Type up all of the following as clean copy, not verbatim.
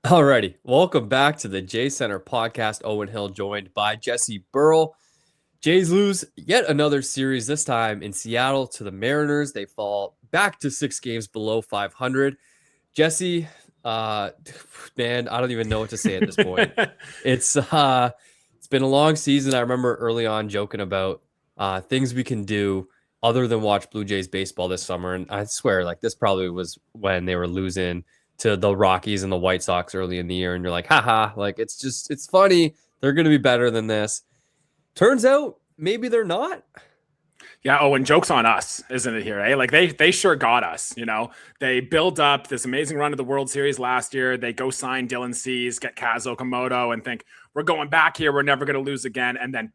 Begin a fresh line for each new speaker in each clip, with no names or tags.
Alrighty, welcome back to the J Center podcast. Owen Hill joined by Jesse Burrell. Jays lose yet another series, this time in Seattle to the Mariners. They fall back to 6 games below 500. Jesse, uh, man, I don't even know what to say at this point. It's been a long season. I remember early on joking about things we can do other than watch Blue Jays baseball this summer, and I swear, like this probably was when they were losing to the Rockies and the White Sox early in the year, and you're like, haha, like it's funny. They're going to be better than this. Turns out maybe they're not.
Yeah, oh, and joke's on us, isn't it here, eh? Like they sure got us, you know. They build up this amazing run of the World Series last year. They go sign Dylan Cease, get Kaz Okamoto, and think, we're going back here, we're never going to lose again. And then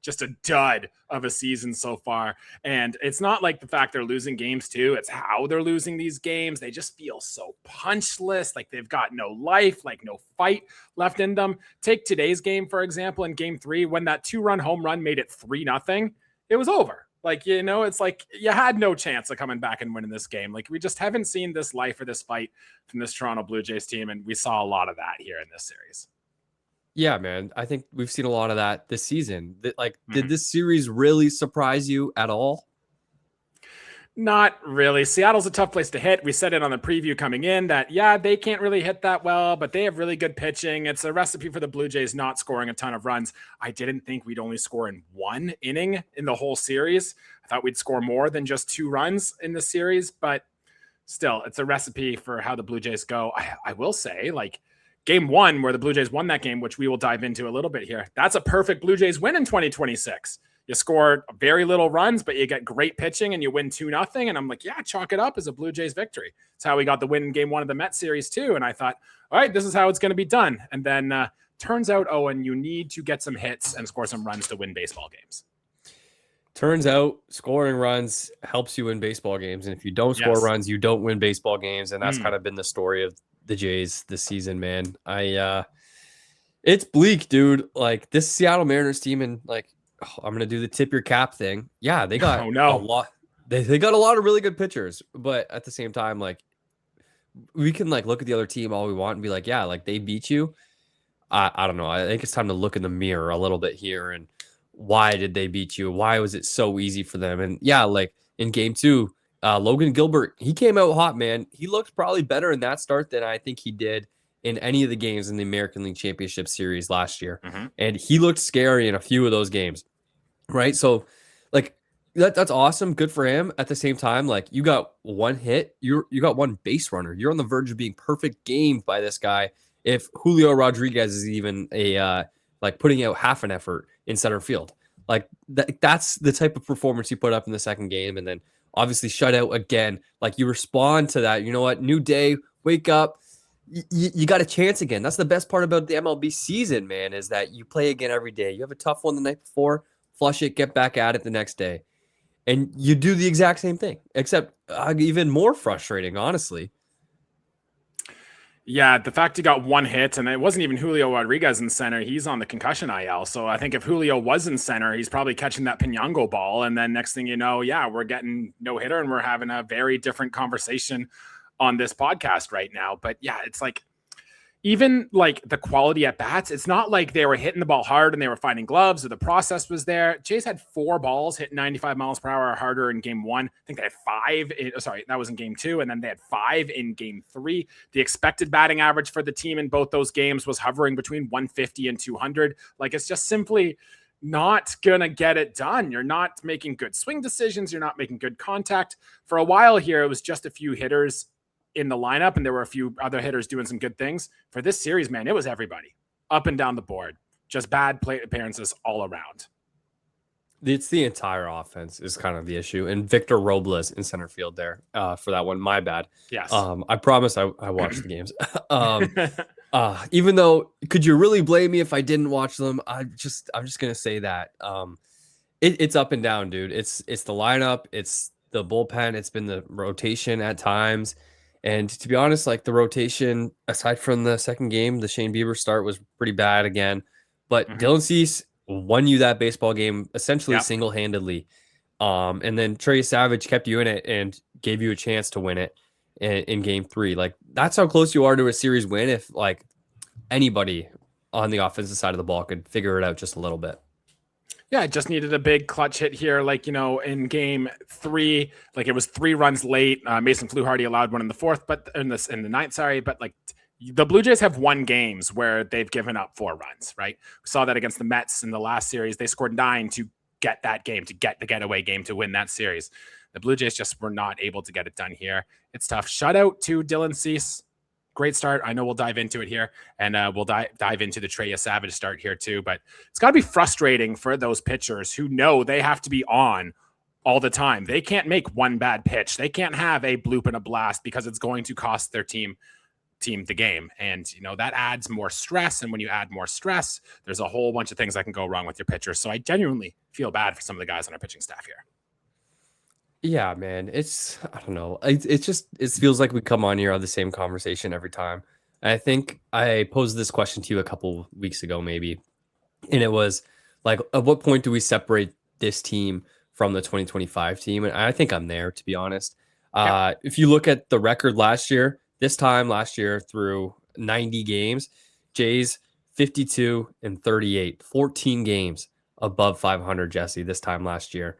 just a dud of a season so far. And it's not like the fact they're losing games too, it's how they're losing these games. They just feel so punchless, like they've got no life, like no fight left in them. Take today's game, for example, in game 3, when that 2-run home run made it 3-0. It was over. Like, you know, it's like you had no chance of coming back and winning this game. Like, we just haven't seen this life or this fight from this Toronto Blue Jays team, and we saw a lot of that here in this series.
Yeah, man. I think we've seen a lot of that this season. Did this series really surprise you at all?
Not really. Seattle's a tough place to hit. We said it on the preview coming in that, yeah, they can't really hit that well, but they have really good pitching. It's a recipe for the Blue Jays not scoring a ton of runs. I didn't think we'd only score in 1 inning in the whole series. I thought we'd score more than just 2 runs in the series, but still, it's a recipe for how the Blue Jays go. I will say, like, game 1, where the Blue Jays won that game, which we will dive into a little bit here, that's a perfect Blue Jays win in 2026. You score very little runs, but you get great pitching and you win 2-0. And I'm like, yeah, chalk it up as a Blue Jays victory. It's how we got the win in game 1 of the Mets series too. And I thought, all right, this is how it's going to be done. And then turns out, Owen, you need to get some hits and score some runs to win baseball games.
Turns out scoring runs helps you win baseball games. And if you don't score runs, you don't win baseball games. And that's kind of been the story of the Jays this season, man. It's bleak, dude. Like this Seattle Mariners team, and like, I'm going to do the tip your cap thing. Yeah, they got a lot. They got a lot of really good pitchers, but at the same time, like we can like look at the other team all we want and be like, yeah, like they beat you. I don't know. I think it's time to look in the mirror a little bit here. And why did they beat you? Why was it so easy for them? And yeah, like in game 2, Logan Gilbert, he came out hot, man. He looked probably better in that start than I think he did in any of the games in the American League Championship Series last year. And he looked scary in a few of those games, right? So, like, that's awesome. Good for him. At the same time, like, you got 1 hit. You got 1 base runner. You're on the verge of being perfect gamed by this guy if Julio Rodriguez is even like putting out half an effort in center field. Like, that's the type of performance you put up in the second game. And then, obviously, shutout again. Like, you respond to that. You know what? New day. Wake up. You got a chance again. That's the best part about the MLB season, man, is that you play again every day. You have a tough one the night before, flush it, get back at it the next day. And you do the exact same thing, except even more frustrating, honestly.
Yeah, the fact he got 1 hit, and it wasn't even Julio Rodriguez in center. He's on the concussion IL. So I think if Julio was in center, he's probably catching that Pinango ball. And then next thing you know, yeah, we're getting no hitter and we're having a very different conversation on this podcast right now. But yeah, it's like, even like the quality at bats, it's not like they were hitting the ball hard and they were finding gloves or the process was there. Jays had 4 balls hit 95 miles per hour or harder in game 1. I think they had 5. That was in game 2. And then they had 5 in game 3. The expected batting average for the team in both those games was hovering between 150 and 200. Like, it's just simply not going to get it done. You're not making good swing decisions. You're not making good contact. For a while here, it was just a few hitters in the lineup, and there were a few other hitters doing some good things. For this series, man, it was everybody up and down the board. Just bad plate appearances all around.
It's the entire offense is kind of the issue. And Victor Robles in center field there for that one. My bad.
Yes.
I promise I watched the games. Even though, could you really blame me if I didn't watch them? I'm just going to say that it's up and down, dude. It's the lineup. It's the bullpen. It's been the rotation at times. And to be honest, like the rotation, aside from the second game, the Shane Bieber start was pretty bad again. But Dylan Cease won you that baseball game essentially single-handedly. And then Trey Savage kept you in it and gave you a chance to win it. in game 3. Like, that's how close you are to a series win if like anybody on the offensive side of the ball could figure it out just a little bit.
Yeah, it just needed a big clutch hit here. Like, in game 3, like it was 3 runs late. Mason Fluharty allowed one in the 4th, but in the 9th, sorry. But like the Blue Jays have won games where they've given up 4 runs, right? We saw that against the Mets in the last series. They scored 9 to get that game, to get the getaway game to win that series. The Blue Jays just were not able to get it done here. It's tough. Shutout to Dylan Cease. Great start. I know we'll dive into it here, and we'll dive into the Trey Savage start here too. But it's got to be frustrating for those pitchers who know they have to be on all the time. They can't make one bad pitch. They can't have a bloop and a blast because it's going to cost their team the game. And that adds more stress. And when you add more stress, there's a whole bunch of things that can go wrong with your pitchers. So I genuinely feel bad for some of the guys on our pitching staff here.
Yeah, man. I don't know. It feels like we come on here on the same conversation every time. And I think I posed this question to you a couple weeks ago, maybe. And it was like, at what point do we separate this team from the 2025 team? And I think I'm there, to be honest. If you look at the record this time last year through 90 games, Jays 52-38, 14 games above 500, Jesse, this time last year.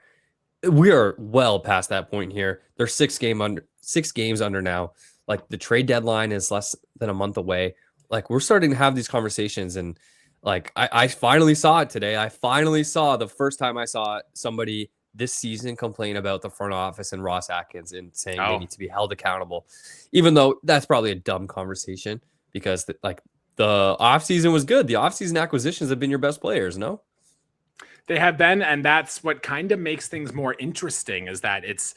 We are well past that point here. They're 6 games under now. Like, the trade deadline is less than a month away. Like, we're starting to have these conversations, and like I finally saw it today. I finally saw the first time I saw somebody this season complain about the front office and Ross Atkins and saying they need to be held accountable, even though that's probably a dumb conversation because the offseason was good. The offseason acquisitions have been your best players, no?
They have been, and that's what kind of makes things more interesting is that it's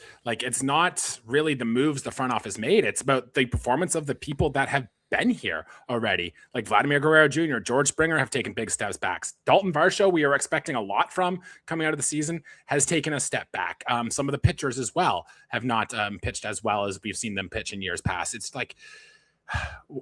not really the moves the front office made. It's about the performance of the people that have been here already. Like Vladimir Guerrero Jr., George Springer have taken big steps back. Dalton Varsho, we are expecting a lot from coming out of the season, has taken a step back. Some of the pitchers as well have not pitched as well as we've seen them pitch in years past. It's like,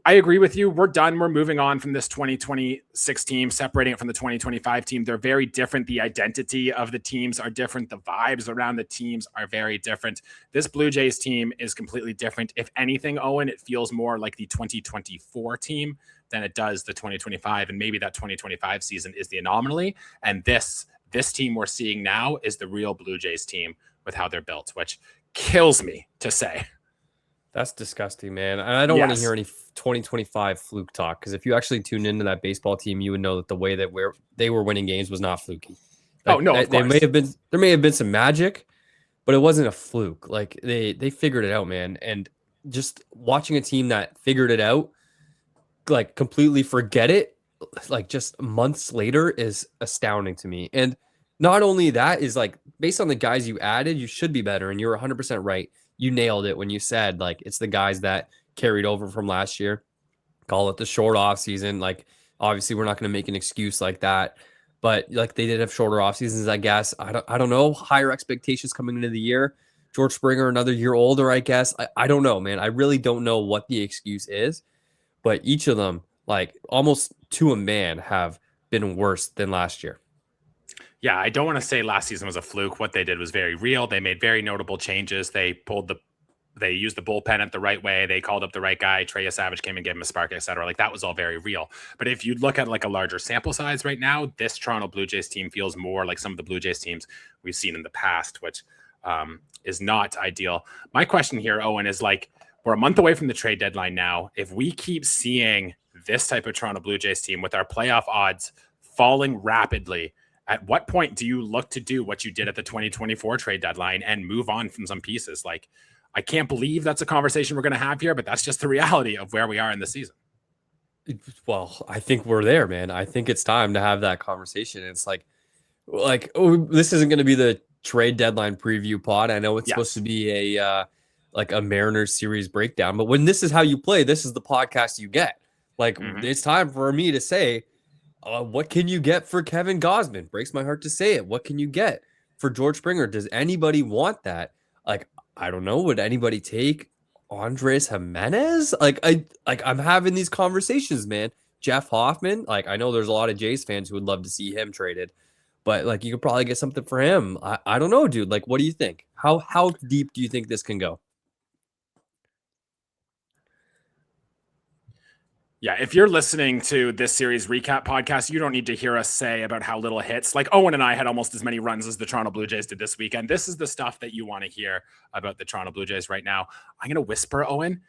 I agree with you. We're done. We're moving on from this 2026 team, separating it from the 2025 team. They're very different. The identity of the teams are different. The vibes around the teams are very different. This Blue Jays team is completely different. If anything, Owen, it feels more like the 2024 team than it does the 2025. And maybe that 2025 season is the anomaly. And this team we're seeing now is the real Blue Jays team with how they're built, which kills me to say.
That's disgusting, man. I don't want to hear any 2025 fluke talk, because if you actually tuned into that baseball team, you would know that the way that they were winning games was not fluky. Like, there may have been some magic, but it wasn't a fluke. Like they figured it out, man. And just watching a team that figured it out, like completely forget it, like just months later, is astounding to me. And not only that, is like based on the guys you added, you should be better. And you're 100% right. You nailed it when you said like it's the guys that carried over from last year. Call it the short off season. Like, obviously we're not going to make an excuse like that, but like they did have shorter off seasons, I guess. I don't know. Higher expectations coming into the year. George Springer another year older, I guess. I don't know, man. I really don't know what the excuse is, but each of them, like almost to a man, have been worse than last year.
Yeah, I don't want to say last season was a fluke. What they did was very real. They made very notable changes. They used the bullpen at the right way. They called up the right guy. Trey Savage came and gave him a spark, et cetera. Like, that was all very real. But if you look at like a larger sample size right now, this Toronto Blue Jays team feels more like some of the Blue Jays teams we've seen in the past, which is not ideal. My question here, Owen, is like, we're a month away from the trade deadline now. If we keep seeing this type of Toronto Blue Jays team with our playoff odds falling rapidly, at what point do you look to do what you did at the 2024 trade deadline and move on from some pieces? Like, I can't believe that's a conversation we're going to have here, but that's just the reality of where we are in the season.
Well, I think we're there, man. I think it's time to have that conversation. It's like, oh, this isn't going to be the trade deadline preview pod. I know it's supposed to be a Mariners series breakdown, but when this is how you play, this is the podcast you get. Like, it's time for me to say, what can you get for Kevin Gausman? Breaks my heart to say it. What can you get for George Springer? Does anybody want that? Like, I don't know. Would anybody take Andres Jimenez? I'm having these conversations, man. Jeff Hoffman. Like, I know there's a lot of Jays fans who would love to see him traded, but like, you could probably get something for him. I don't know, dude. Like, what do you think? How deep do you think this can go?
Yeah, if you're listening to this series recap podcast, you don't need to hear us say about how little hits. Like Owen and I had almost as many runs as the Toronto Blue Jays did this weekend. This is the stuff that you want to hear about the Toronto Blue Jays right now. I'm going to whisper, Owen,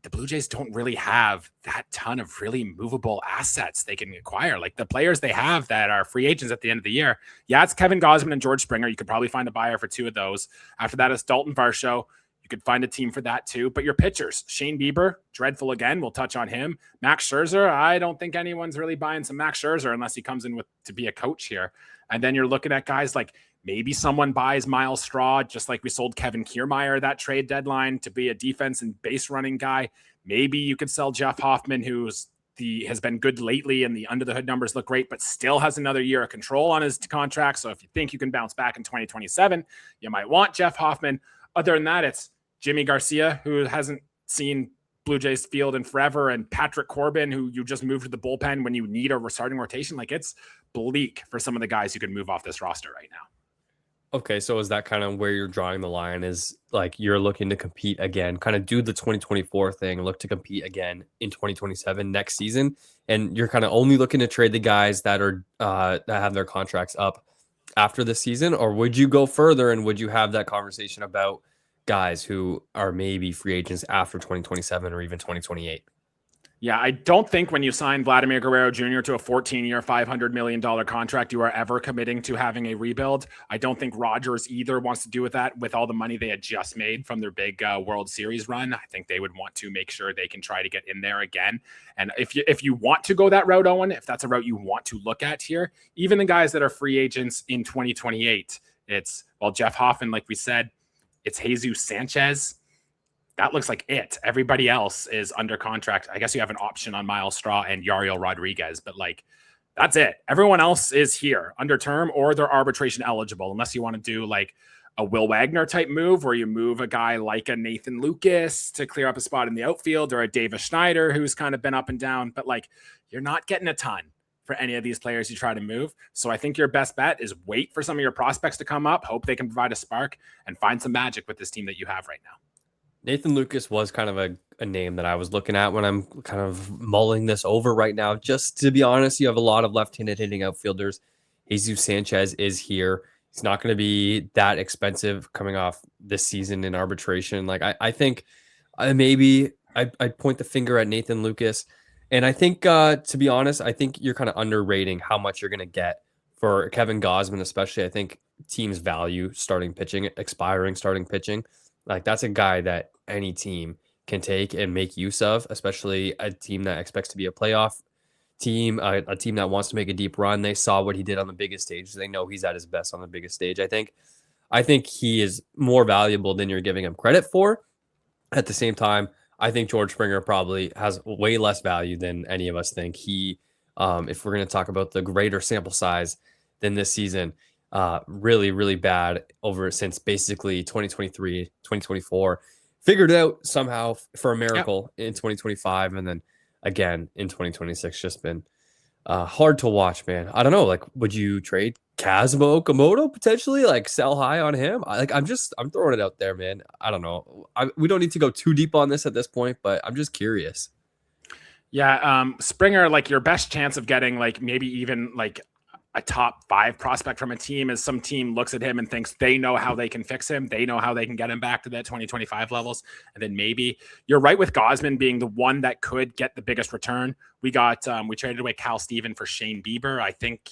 the Blue Jays don't really have that ton of really movable assets they can acquire. Like the players they have that are free agents at the end of the year. Yeah, it's Kevin Gausman and George Springer. You could probably find a buyer for two of those. After that, it's Dalton Varsho. Could find a team for that too. But your pitchers, Shane Bieber, dreadful again. We'll touch on him. Max Scherzer, I don't think anyone's really buying some Max Scherzer unless he comes in with to be a coach here. And then you're looking at guys like maybe someone buys Miles Straw, just like we sold Kevin Kiermaier that trade deadline to be a defense and base running guy. Maybe you could sell Jeff Hoffman, has been good lately and the under the hood numbers look great, but still has another year of control on his contract. So if you think you can bounce back in 2027, you might want Jeff Hoffman. Other than that, it's Jimmy Garcia, who hasn't seen Blue Jays field in forever, and Patrick Corbin, who you just moved to the bullpen when you need a starting rotation. Like it's bleak for some of the guys you could move off this roster right now.
Okay, so is that kind of where you're drawing the line? Is like you're looking to compete again, kind of do the 2024 thing, look to compete again in 2027 next season, and you're kind of only looking to trade the guys that are that have their contracts up after the season, or would you go further and would you have that conversation about guys who are maybe free agents after 2027 or even 2028?
Yeah, I don't think when you sign Vladimir Guerrero Jr. to a 14-year, $500 million contract, you are ever committing to having a rebuild. I don't think Rogers either wants to do with that with all the money they had just made from their big World Series run. I think they would want to make sure they can try to get in there again. And if you want to go that route, Owen, if that's a route you want to look at here, even the guys that are free agents in 2028, it's, well, Jeff Hoffman, like we said, it's Jesus Sanchez. That looks like it. Everybody else is under contract. I guess you have an option on Miles Straw and Yariel Rodriguez, but like that's it. Everyone else is here under term or they're arbitration eligible, unless you want to do like a Will Wagner type move where you move a guy like a Nathan Lucas to clear up a spot in the outfield, or a Davis Schneider who's kind of been up and down, but like you're not getting a ton for any of these players you try to move. So I think your best bet is wait for some of your prospects to come up, hope they can provide a spark, and find some magic with this team that you have right now.
Nathan Lucas was kind of a name that I was looking at when I'm kind of mulling this over right now. Just to be honest, you have a lot of left-handed hitting outfielders. Jesus Sanchez is here. He's not going to be that expensive coming off this season in arbitration. Like I think maybe I'd point the finger at Nathan Lucas. And I think, to be honest, I think you're kind of underrating how much you're going to get for Kevin Gausman, especially. I think teams value starting pitching, expiring starting pitching. Like that's a guy that any team can take and make use of, especially a team that expects to be a playoff team, a team that wants to make a deep run. They saw what he did on the biggest stage. They know he's at his best on the biggest stage. I think he is more valuable than you're giving him credit for. At the same time, I think George Springer probably has way less value than any of us think. He, if we're going to talk about the greater sample size than this season, really, really bad over since basically 2023, 2024, figured out somehow for a miracle in 2025. And then again in 2026, just been hard to watch, man. I don't know. Like, would you trade Kazuma Okamoto potentially, like sell high on him? I'm throwing it out there, man. I don't know. We don't need to go too deep on this at this point, but I'm just curious.
Yeah. Springer, like your best chance of getting like maybe even like a top 5 prospect from a team is some team looks at him and thinks they know how they can fix him. They know how they can get him back to that 2025 levels. And then maybe you're right with Gausman being the one that could get the biggest return. We traded away Cal Steven for Shane Bieber. I think,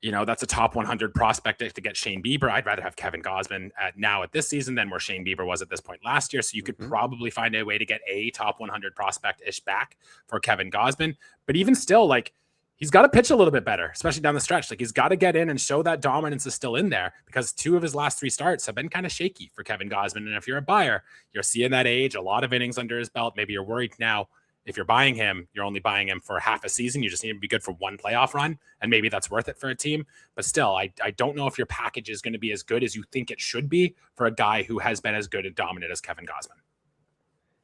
that's a top 100 prospect to get Shane Bieber. I'd rather have Kevin Gausman at this season than where Shane Bieber was at this point last year. So you could probably find a way to get a top 100 prospect-ish back for Kevin Gausman. But even still, like, he's got to pitch a little bit better, especially down the stretch. Like he's got to get in and show that dominance is still in there, because 2 of his last 3 starts have been kind of shaky for Kevin Gausman. And if you're a buyer, you're seeing that age, a lot of innings under his belt. Maybe you're worried now. If you're buying him, you're only buying him for half a season. You just need him to be good for 1 playoff run, and maybe that's worth it for a team. But still, I don't know if your package is going to be as good as you think it should be for a guy who has been as good and dominant as Kevin Gausman.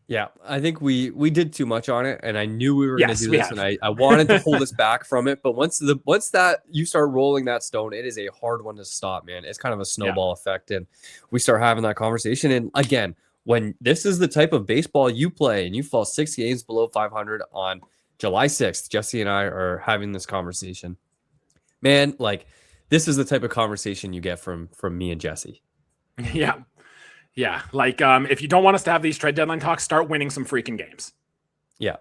Yeah, I think we did too much on it, and I knew we were going to do this, and I wanted to hold us back from it. But once that you start rolling that stone, it is a hard one to stop, man. It's kind of a snowball effect, and we start having that conversation. And again, when this is the type of baseball you play and you fall 6 games below 500 on July 6th, Jesse and I are having this conversation. Man, like this is the type of conversation you get from me and Jesse.
Yeah. Yeah. Like if you don't want us to have these trade deadline talks, start winning some freaking games.
Yeah.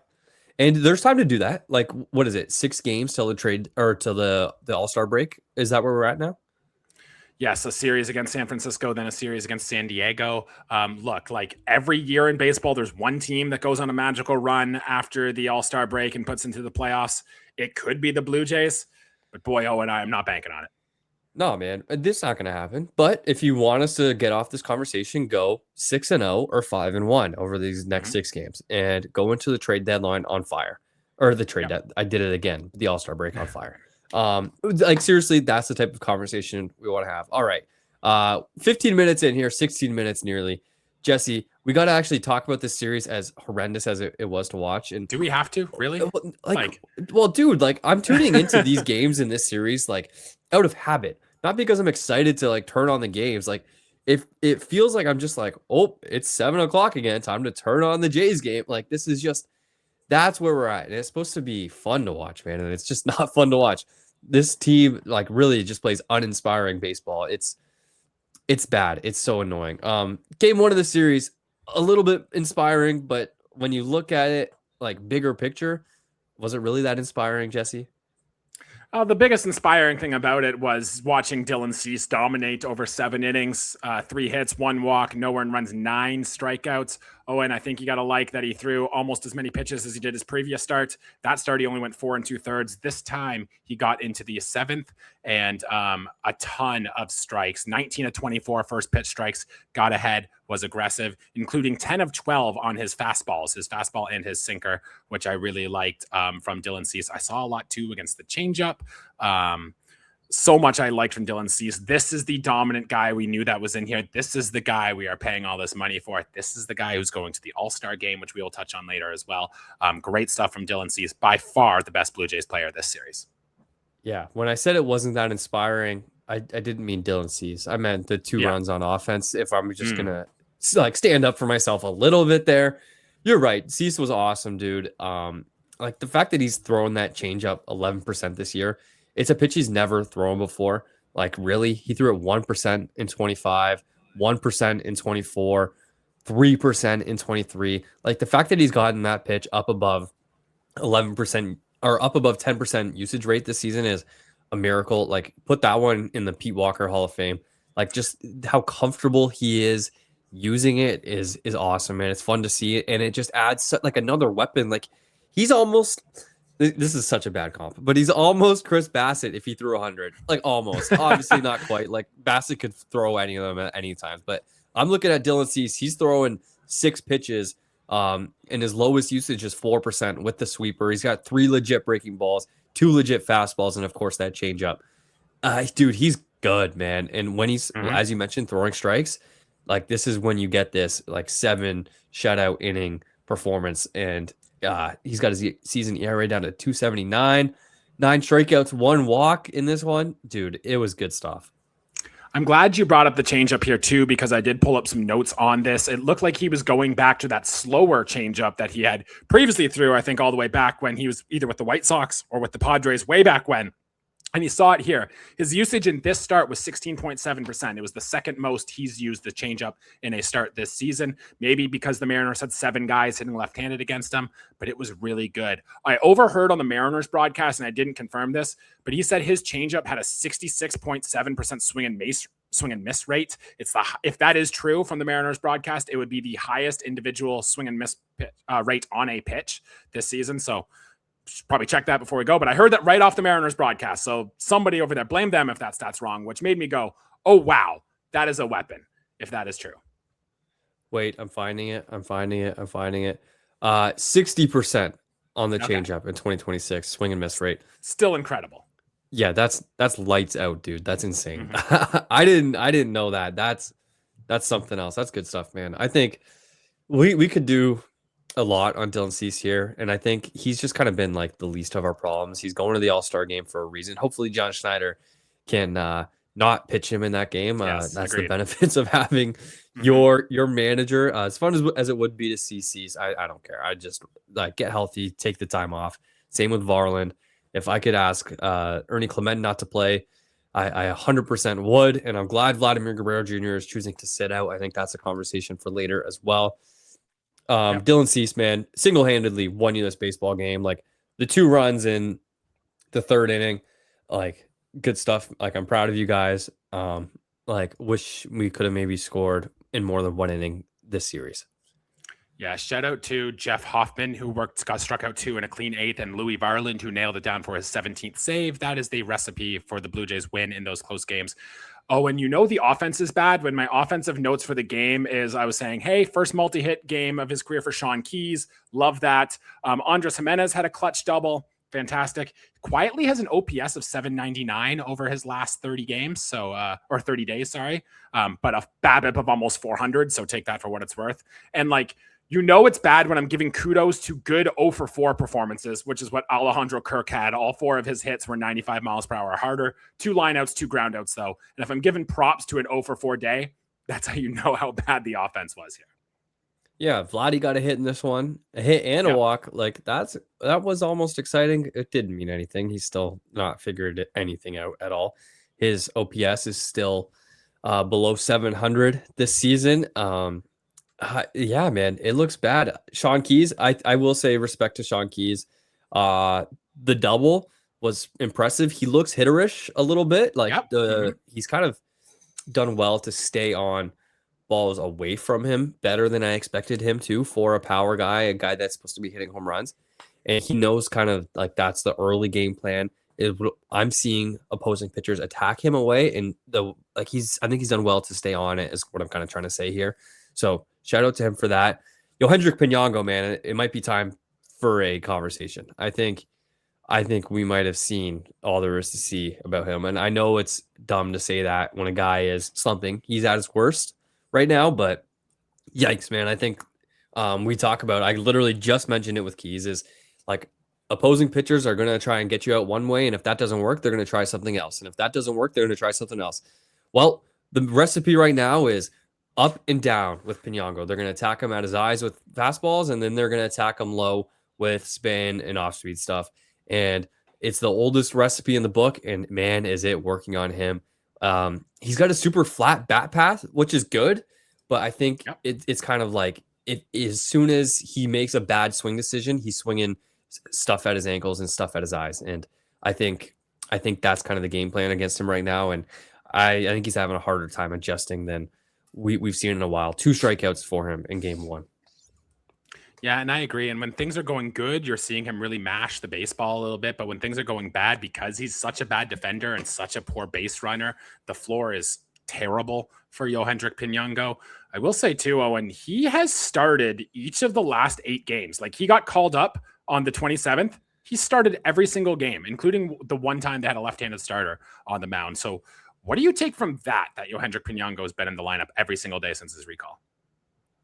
And there's time to do that. Like, what is it? 6 games till the trade or till the All-Star break? Is that where we're at now?
Yes, a series against San Francisco, then a series against San Diego. Look, like every year in baseball, there's one team that goes on a magical run after the All-Star break and puts into the playoffs. It could be the Blue Jays, but boy, Owen, I am not banking on it.
No, man, this is not going to happen. But if you want us to get off this conversation, go 6-0 or 5-1 over these next 6 games and go into the trade deadline on fire. Or the trade I did it again, the All-Star break on fire. Like seriously, that's the type of conversation we want to have. All right. 15 minutes in here, 16 minutes nearly. Jesse, we got to actually talk about this series, as horrendous as it was to watch. And
do we have to really?
Well, dude, like I'm tuning into these games in this series, like out of habit, not because I'm excited to like turn on the games. Like if it feels like I'm just like, oh, it's 7:00 again, time to turn on the Jays game. Like this is just, that's where we're at. And it's supposed to be fun to watch, man. And it's just not fun to watch. This team like really just plays uninspiring baseball. It's bad. It's so annoying. Game 1 of the series, a little bit inspiring, but when you look at it like bigger picture, was it really that inspiring, Jesse?
The biggest inspiring thing about it was watching Dylan Cease dominate over 7 innings, 3 hits, 1 walk, no earned runs, 9 strikeouts. Oh, and I think you got to like that he threw almost as many pitches as he did his previous start. That start, he only went 4 2/3. This time, he got into the 7th and a ton of strikes. 19 of 24 first pitch strikes, got ahead, was aggressive, including 10 of 12 on his fastball and his sinker, which I really liked from Dylan Cease. I saw a lot too against the changeup. So much I liked from Dylan Cease. This is the dominant guy we knew that was in here. This is the guy we are paying all this money for. This is the guy who's going to the All-Star game, which we will touch on later as well. Great stuff from Dylan Cease. By far the best Blue Jays player this series.
Yeah, when I said it wasn't that inspiring, I didn't mean Dylan Cease. I meant the 2 runs on offense. If I'm just gonna like stand up for myself a little bit there, you're right. Cease was awesome, dude. Like the fact that he's thrown that changeup 11% this year. It's a pitch he's never thrown before. Like, really? He threw it 1% in 25, 1% in 24, 3% in 23. Like, the fact that he's gotten that pitch up above 11% or up above 10% usage rate this season is a miracle. Like, put that one in the Pete Walker Hall of Fame. Like, just how comfortable he is using it is awesome, man. It's fun to see it, and it just adds, like, another weapon. Like, he's almost... This is such a bad comp, but he's almost Chris Bassett if he threw 100. Like almost, obviously not quite. Like Bassett could throw any of them at any time. But I'm looking at Dylan Cease. He's throwing 6 pitches, and his lowest usage is 4% with the sweeper. He's got 3 legit breaking balls, 2 legit fastballs, and of course that changeup. Dude, he's good, man. And when he's, as you mentioned, throwing strikes, like this is when you get this like 7 shutout inning performance. And he's got his season ERA down to 2.79, 9 strikeouts, 1 walk in this one. Dude, it was good stuff.
I'm glad you brought up the changeup here too, because I did pull up some notes on this. It looked like he was going back to that slower changeup that he had previously threw, I think all the way back when he was either with the White Sox or with the Padres way back when. And you saw it here. His usage in this start was 16.7%. It was the second most he's used the changeup in a start this season. Maybe because the Mariners had 7 guys hitting left-handed against him, but it was really good. I overheard on the Mariners broadcast, and I didn't confirm this, but he said his changeup had a 66.7% swing and miss rate. If that is true from the Mariners broadcast, it would be the highest individual swing and miss rate on a pitch this season. So should probably check that before we go, but I heard that right off the Mariners broadcast. So somebody over there, blame them if that stat's wrong, which made me go, oh, wow, that is a weapon, if that is true.
Wait, I'm finding it. 60% on the changeup in 2026 swing and miss rate.
Still incredible.
Yeah, that's lights out, dude. That's insane. I didn't know that. That's something else. That's good stuff, man. I think we could do a lot on Dylan Cease here, and I think he's just kind of been like the least of our problems. He's going to the All-Star game for a reason. Hopefully John Schneider can not pitch him in that game.
Yes,
that's
agreed.
the benefits of having your manager. As fun as it would be to see Cease, I don't care. I just like get healthy, take the time off. Same with Varland. If I could ask Ernie Clement not to play, I 100% would, and I'm glad Vladimir Guerrero Jr. is choosing to sit out. I think that's a conversation for later as well. Dylan Cease, man, single-handedly won you this baseball game. Like the 2 runs in the 3rd inning, like good stuff. Like I'm proud of you guys. Like wish we could have maybe scored in more than 1 inning this series.
Yeah, shout out to Jeff Hoffman, who got struck out 2 in a clean 8th, and Louis Varland, who nailed it down for his 17th save. That is the recipe for the Blue Jays win in those close games. Oh, and the offense is bad. When my offensive notes for the game is I was saying, hey, first multi-hit game of his career for Sean Keyes. Love that. Andres Jimenez had a clutch double. Fantastic. Quietly has an OPS of 799 over his last 30 games. So, or 30 days, sorry. But a BABIP of almost 400. So take that for what it's worth. And like, it's bad when I'm giving kudos to good 0 for 4 performances, which is what Alejandro Kirk had. All 4 of his hits were 95 miles per hour or harder. 2 lineouts, 2 groundouts, though. And if I'm giving props to an 0 for 4 day, that's how you know how bad the offense was here.
Yeah, Vladdy got a hit in this one, a hit and a walk. Like that was almost exciting. It didn't mean anything. He's still not figured anything out at all. His OPS is still below 700 this season. Yeah, man, it looks bad. Sean Keyes, I will say respect to Sean Keyes. The double was impressive. He looks hitterish a little bit. Like he's kind of done well to stay on balls away from him better than I expected him to for a power guy, a guy that's supposed to be hitting home runs. And he knows kind of like that's the early game plan. I'm seeing opposing pitchers attack him away, and I think he's done well to stay on it is what I'm kind of trying to say here. So shout out to him for that. Hendrik Pinango, man, it might be time for a conversation. I think we might have seen all there is to see about him. And I know it's dumb to say that when a guy is slumping. He's at his worst right now, but yikes, man. I think we talk about, I literally just mentioned it with Keyes, is like opposing pitchers are going to try and get you out one way. And if that doesn't work, they're going to try something else. And if that doesn't work, they're going to try something else. Well, the recipe right now is up and down with Pinango. They're going to attack him at his eyes with fastballs, and then they're going to attack him low with spin and off-speed stuff. And it's the oldest recipe in the book, and man, is it working on him. He's got a super flat bat path, which is good, but I think it's kind of like as soon as he makes a bad swing decision, he's swinging stuff at his ankles and stuff at his eyes. And I think that's kind of the game plan against him right now. And I think he's having a harder time adjusting than we've seen in a while. 2 strikeouts for him in game 1.
Yeah, and I agree. And when things are going good, you're seeing him really mash the baseball a little bit. But when things are going bad, because he's such a bad defender and such a poor base runner, the floor is terrible for Hendrik Pinango. I will say too, Owen, he has started each of the last 8 games. Like he got called up on the 27th. He started every single game, including the one time they had a left-handed starter on the mound. So what do you take from that Hendrik Pinango has been in the lineup every single day since his recall?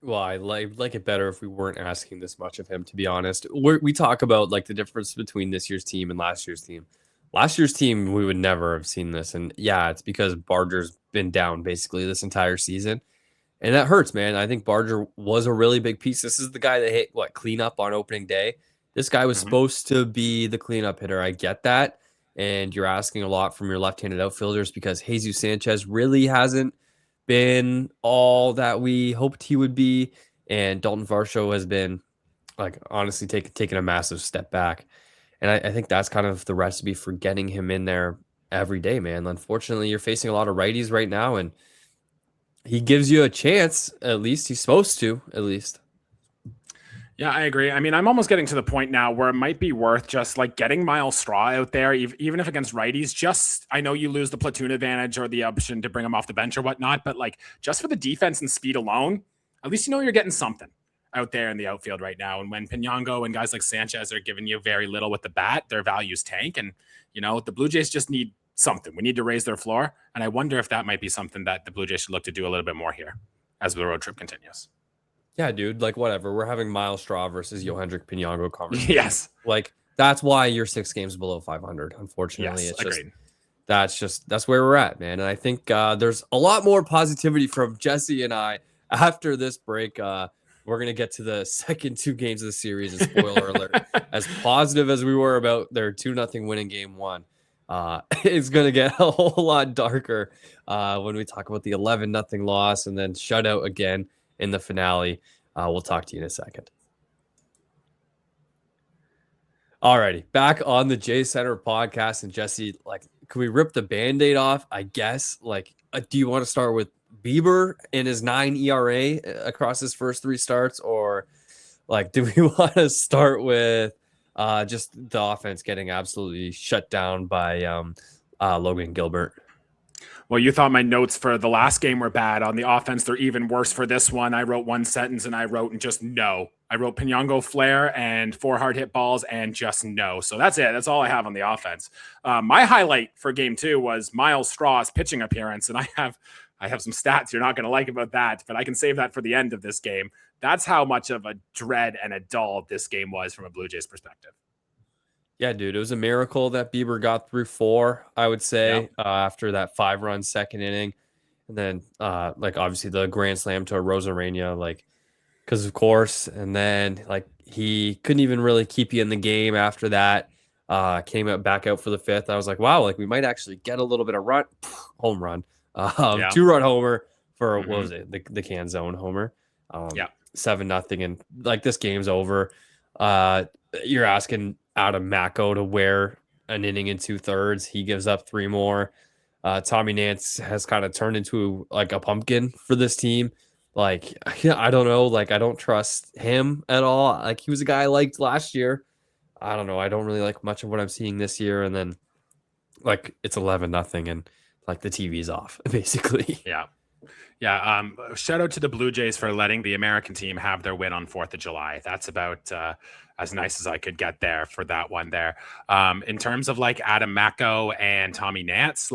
Well, I like it better if we weren't asking this much of him, to be honest. We talk about like the difference between this year's team and last year's team. Last year's team, we would never have seen this. And yeah, it's because Barger's been down basically this entire season. And that hurts, man. I think Barger was a really big piece. This is the guy that hit cleanup on opening day. This guy was supposed to be the cleanup hitter. I get that. And you're asking a lot from your left-handed outfielders because Jesus Sanchez really hasn't been all that we hoped he would be. And Dalton Varsho has been honestly taking a massive step back. And I think that's kind of the recipe for getting him in there every day, man. Unfortunately, you're facing a lot of righties right now, and he gives you a chance. At least he's supposed to, at least.
Yeah, I agree. I mean, I'm almost getting to the point now where it might be worth just getting Miles Straw out there, even if against righties. I know you lose the platoon advantage or the option to bring him off the bench or whatnot, but just for the defense and speed alone, at least you're getting something out there in the outfield right now. And when Pinango and guys like Sanchez are giving you very little with the bat, their values tank. And, the Blue Jays just need something. We need to raise their floor. And I wonder if that might be something that the Blue Jays should look to do a little bit more here as the road trip continues.
Yeah, dude, whatever. We're having Miles Straw versus Hendrik Pinango conversation.
Yes.
That's why you're 6 games below 500. Unfortunately,
yes,
it's
agreed.
that's where we're at, man. And I think there's a lot more positivity from Jesse and I after this break. We're going to get to the second 2 games of the series. And spoiler alert, as positive as we were about their 2-0 win in game 1, it's going to get a whole lot darker when we talk about the 11-0 loss and then shutout again in the finale. We'll talk to you in a second. Alrighty, back on the J Center podcast. And Jesse, can we rip the Band-Aid off? I guess. Do you want to start with Bieber and his 9 ERA across his first 3 starts, or do we want to start with just the offense getting absolutely shut down by Logan Gilbert?
Well, you thought my notes for the last game were bad. On the offense, they're even worse for this one. I wrote 1 sentence and I wrote just no. I wrote Pinyango flare and 4 hard hit balls and just no. So that's it. That's all I have on the offense. My highlight for game 2 was Miles Straw's pitching appearance. And I have some stats you're not going to like about that, but I can save that for the end of this game. That's how much of a dread and a dull this game was from a Blue Jays perspective.
Yeah, dude, it was a miracle that Bieber got through 4, I would say, after that 5-run second inning. And then, obviously the grand slam to Rosarena, because of course. And then, he couldn't even really keep you in the game after that. Came back out for the 5th. I was like, wow, we might actually get a little bit of home run. 2-run homer for, what was it? The can zone homer. 7-0. And this game's over. You're asking Adam Macko to wear an inning in 2/3. He gives up 3 more. Tommy Nance has kind of turned into a pumpkin for this team. I don't know. I don't trust him at all. He was a guy I liked last year. I don't know. I don't really like much of what I'm seeing this year. And then it's 11-0 and the TV's off basically.
Yeah. Shout out to the Blue Jays for letting the American team have their win on 4th of July. That's about as nice as I could get there for that one there. In terms of Adam Macko and Tommy Nance,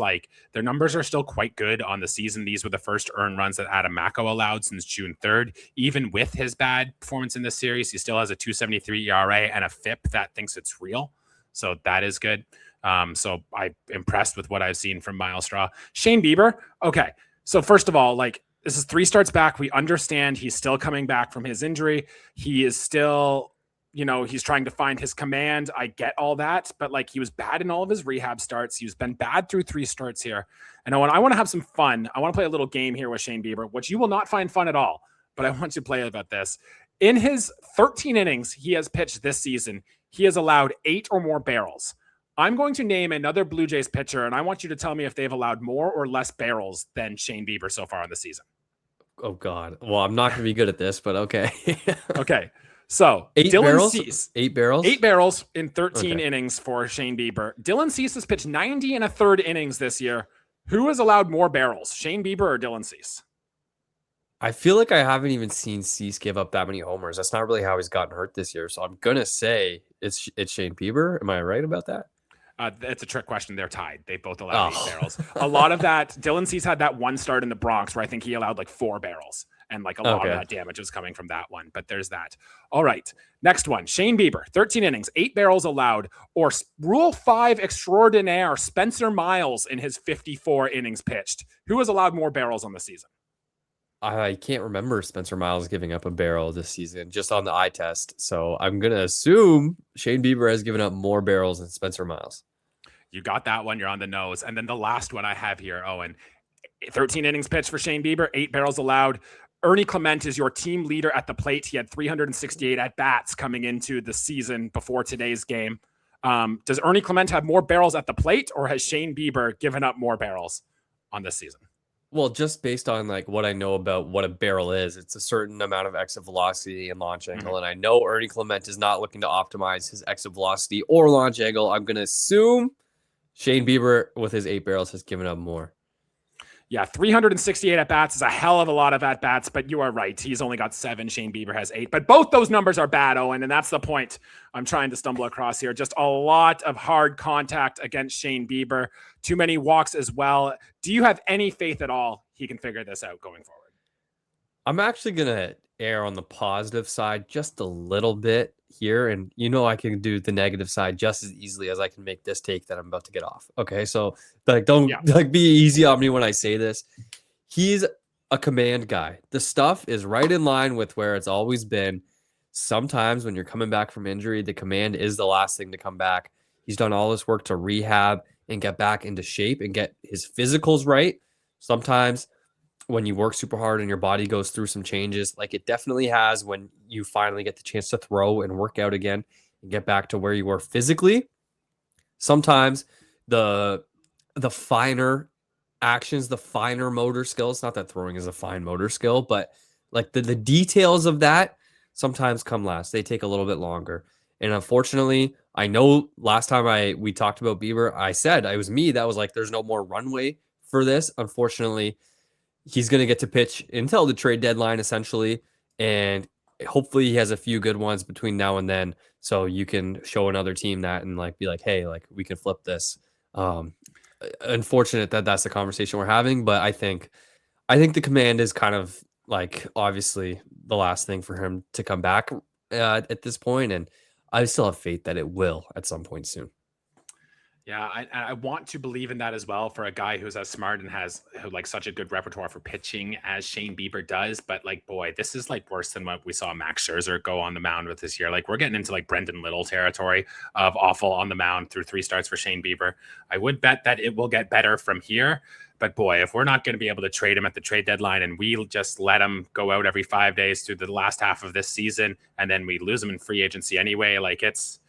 their numbers are still quite good on the season. These were the first earned runs that Adam Macko allowed since June 3rd. Even with his bad performance in this series, he still has a 2.73 ERA and a FIP that thinks it's real. So that is good. So I'm impressed with what I've seen from Miles Straw. Shane Bieber. Okay. So first of all, this is 3 starts back. We understand he's still coming back from his injury. He is still, he's trying to find his command. I get all that, but he was bad in all of his rehab starts. He's been bad through 3 starts here. And I want to have some fun. I want to play a little game here with Shane Bieber, which you will not find fun at all, but I want to play about this. In his 13 innings he has pitched this season, he has allowed 8 or more barrels. I'm going to name another Blue Jays pitcher, and I want you to tell me if they've allowed more or less barrels than Shane Bieber so far in the season.
Oh, God. Well, I'm not going to be good at this, but okay.
Okay. So,
8
Dylan
barrels?
Cease.
8 barrels?
8 barrels in 13 innings for Shane Bieber. Dylan Cease has pitched 90 1/3 innings this year. Who has allowed more barrels, Shane Bieber or Dylan Cease?
I feel like I haven't even seen Cease give up that many homers. That's not really how he's gotten hurt this year. So I'm going to say it's Shane Bieber. Am I right about that?
It's a trick question. They're tied. They both allowed 8 barrels. A lot of that, Dylan Cease had that one start in the Bronx where I think he allowed 4 barrels. And a lot of that damage was coming from that one. But there's that. All right. Next one. Shane Bieber, 13 innings, 8 barrels allowed. Or Rule 5 extraordinaire Spencer Miles in his 54 innings pitched. Who has allowed more barrels on the season?
I can't remember Spencer Miles giving up a barrel this season just on the eye test. So I'm going to assume Shane Bieber has given up more barrels than Spencer Miles.
You got that one. You're on the nose. And then the last one I have here, Owen, 13 innings pitched for Shane Bieber, 8 barrels allowed. Ernie Clement is your team leader at the plate. He had 368 at-bats coming into the season before today's game. Does Ernie Clement have more barrels at the plate, or has Shane Bieber given up more barrels on this season?
Well, just based on what I know about what a barrel is, it's a certain amount of exit velocity and launch angle. And I know Ernie Clement is not looking to optimize his exit velocity or launch angle. I'm going to assume Shane Bieber with his 8 barrels has given up more.
Yeah, 368 at-bats is a hell of a lot of at-bats, but you are right. He's only got 7. Shane Bieber has 8. But both those numbers are bad, Owen, and that's the point I'm trying to stumble across here. Just a lot of hard contact against Shane Bieber. Too many walks as well. Do you have any faith at all he can figure this out going forward?
I'm actually going to err on the positive side just a little bit here. And I can do the negative side just as easily as I can make this take that I'm about to get off. Okay. So don't be easy on me when I say this. He's a command guy. The stuff is right in line with where it's always been. Sometimes when you're coming back from injury, the command is the last thing to come back. He's done all this work to rehab and get back into shape and get his physicals right. Sometimes when you work super hard and your body goes through some changes, like it definitely has when you finally get the chance to throw and work out again and get back to where you were physically. Sometimes the finer actions, the finer motor skills, not that throwing is a fine motor skill, but like the details of that sometimes come last. They take a little bit longer. And unfortunately, I know last time we talked about Bieber, I said it was me that was like, there's no more runway for this. Unfortunately, he's going to get to pitch until the trade deadline, essentially. And hopefully he has a few good ones between now and then. So you can show another team that and like be like, hey, like we can flip this. Unfortunate that that's the conversation we're having. But I think the command is kind of like obviously the last thing for him to come back at this point. And I still have faith that it will at some point soon.
Yeah, I want to believe in that as well for a guy who's as smart and has like such a good repertoire for pitching as Shane Bieber does. But like, boy, this is like worse than what we saw Max Scherzer go on the mound with this year. Like we're getting into like Brendan Little territory of awful on the mound through 3 starts for Shane Bieber. I would bet that it will get better from here. But boy, if we're not going to be able to trade him at the trade deadline and we just let him go out every 5 days through the last half of this season and then we lose him in free agency anyway, like it's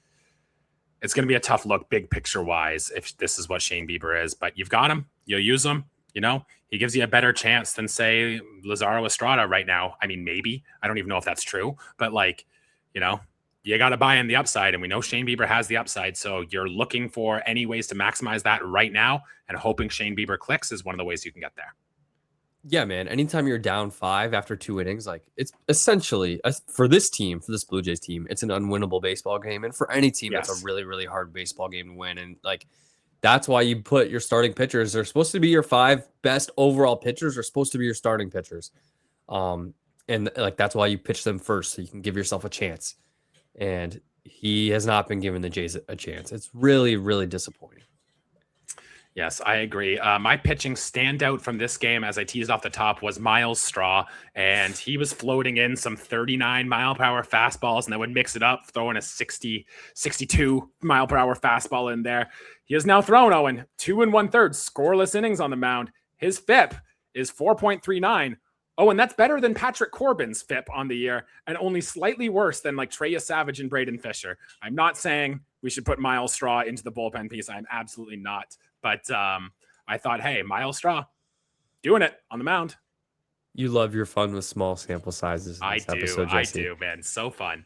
going to be a tough look, big picture wise, if this is what Shane Bieber is. But you've got him. You'll use him. He gives you a better chance than, say, Lazaro Estrada right now. I mean, maybe. I don't even know if that's true. But, like, you got to buy in the upside. And we know Shane Bieber has the upside. So you're looking for any ways to maximize that right now. And hoping Shane Bieber clicks is one of the ways you can get there.
Yeah, man. Anytime you're down 5 after 2 innings, like it's essentially for this team, for this Blue Jays team, it's an unwinnable baseball game. And for any team, It's a really, really hard baseball game to win. And like, that's why you put your starting pitchers. They're supposed to be your 5 best overall pitchers. Are supposed to be your starting pitchers. And like, that's why you pitch them first. So you can give yourself a chance. And he has not been given the Jays a chance. It's really, really disappointing.
Yes, I agree. My pitching standout from this game, as I teased off the top, was Miles Straw. And he was floating in some 39-mile-per-hour fastballs, and then would mix it up, throwing a 62-mile-per-hour fastball in there. He has now thrown, Owen, 2 1/3 scoreless innings on the mound. His FIP is 4.39. Owen, that's better than Patrick Corbin's FIP on the year, and only slightly worse than like Treya Savage and Braden Fisher. I'm not saying we should put Miles Straw into the bullpen piece. I'm absolutely not. But I thought, hey, Miles Straw, doing it on the mound.
You love your fun with small sample sizes.
I do, man. So fun.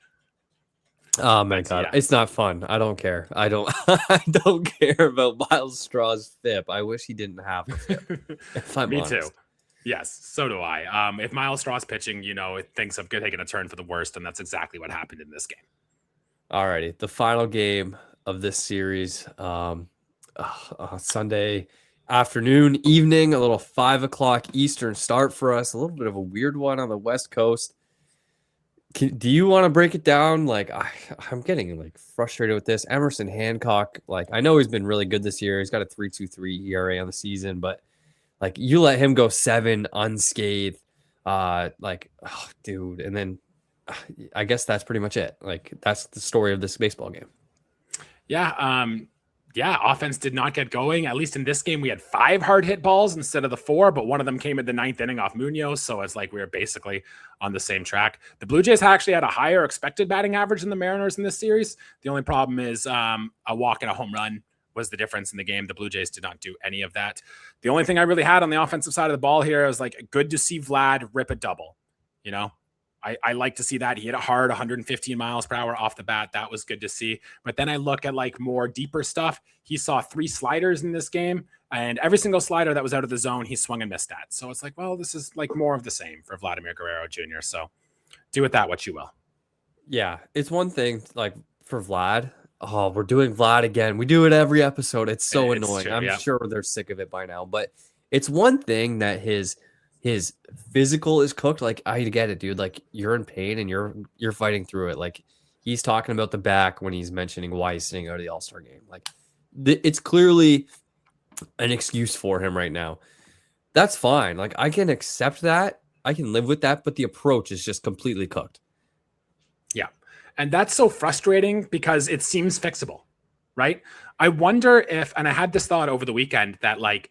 Oh my God. Yeah. It's not fun. I don't care. I don't care about Miles Straw's FIP. I wish he didn't have a FIP. If I'm
Me
honest.
Too. Yes, so do I. If Miles Straw's pitching, things have taken a turn for the worst, and that's exactly what happened in this game.
All righty. The final game of this series, Sunday afternoon, evening, a little 5 o'clock Eastern start for us. A little bit of a weird one on the West Coast. Do you want to break it down? Like, I'm getting like frustrated with this. Emerson Hancock, like, I know he's been really good this year. He's got a 3.23 ERA on the season, but like, you let him go 7 unscathed, dude. And then I guess that's pretty much it. Like, that's the story of this baseball game.
Yeah. Offense did not get going. At least in this game, we had 5 hard hit balls instead of the 4, but one of them came in the 9th inning off Munoz. So it's like we were basically on the same track. The Blue Jays actually had a higher expected batting average than the Mariners in this series. The only problem is a walk and a home run was the difference in the game. The Blue Jays did not do any of that. The only thing I really had on the offensive side of the ball here was like good to see Vlad rip a double. I like to see that. He hit it hard, 115 miles per hour off the bat. That was good to see. But then I look at like more deeper stuff. He saw 3 sliders in this game, and every single slider that was out of the zone, he swung and missed at. So it's like, well, this is like more of the same for Vladimir Guerrero Jr. So do with that what you will.
Yeah, it's one thing like for Vlad. Oh, we're doing Vlad again. We do it every episode. It's so annoying. True, I'm sure they're sick of it by now. But it's one thing that his his physical is cooked. Like, I get it, dude. Like, you're in pain and you're fighting through it. Like, he's talking about the back when he's mentioning why he's sitting out of the All-Star game. Like, it's clearly an excuse for him right now. That's fine. Like, I can accept that. I can live with that, but the approach is just completely cooked.
Yeah. And that's so frustrating because it seems fixable, right? I wonder if, and I had this thought over the weekend that, like,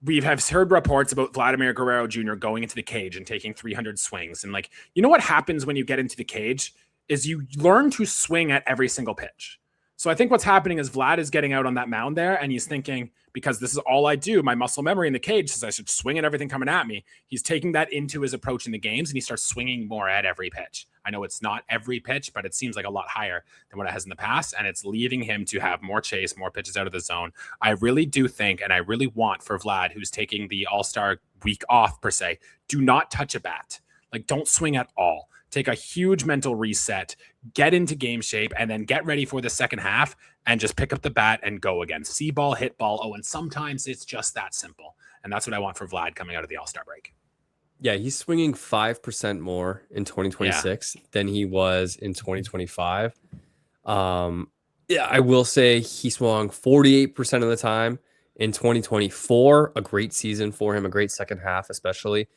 we have heard reports about Vladimir Guerrero Jr. going into the cage and taking 300 swings. And, like, you know what happens when you get into the cage is you learn to swing at every single pitch. So I think what's happening is Vlad is getting out on that mound there and he's thinking, because this is all I do, my muscle memory in the cage says I should swing at everything coming at me. He's taking that into his approach in the games and he starts swinging more at every pitch. I know it's not every pitch, but it seems like a lot higher than what it has in the past. And it's leading him to have more chase, more pitches out of the zone. I really do think, and I really want for Vlad, who's taking the All-Star week off per se, do not touch a bat. Like, don't swing at all. Take a huge mental reset, get into game shape, and then get ready for the second half and just pick up the bat and go again. See ball, hit ball. Oh, and sometimes it's just that simple. And that's what I want for Vlad coming out of the All-Star break.
Yeah, he's swinging 5% more in 2026 than he was in 2025. Yeah, I will say he swung 48% of the time in 2024. A great season for him, a great second half, especially.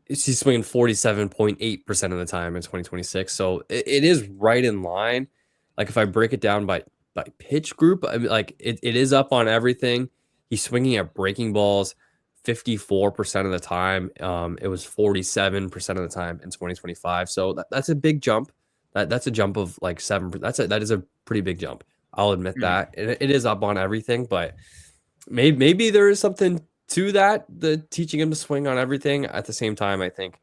He's swinging 47.8% of the time in 2026. So it is right in line. Like, if I break it down by pitch group, I mean, like, it is up on everything. He's swinging at breaking balls 54% of the time. It was 47% of the time in 2025. So that's a big jump. That's a jump of like 7%. That is a pretty big jump. I'll admit that. And it is up on everything, but maybe there is something to that, the teaching him to swing on everything. At the same time, I think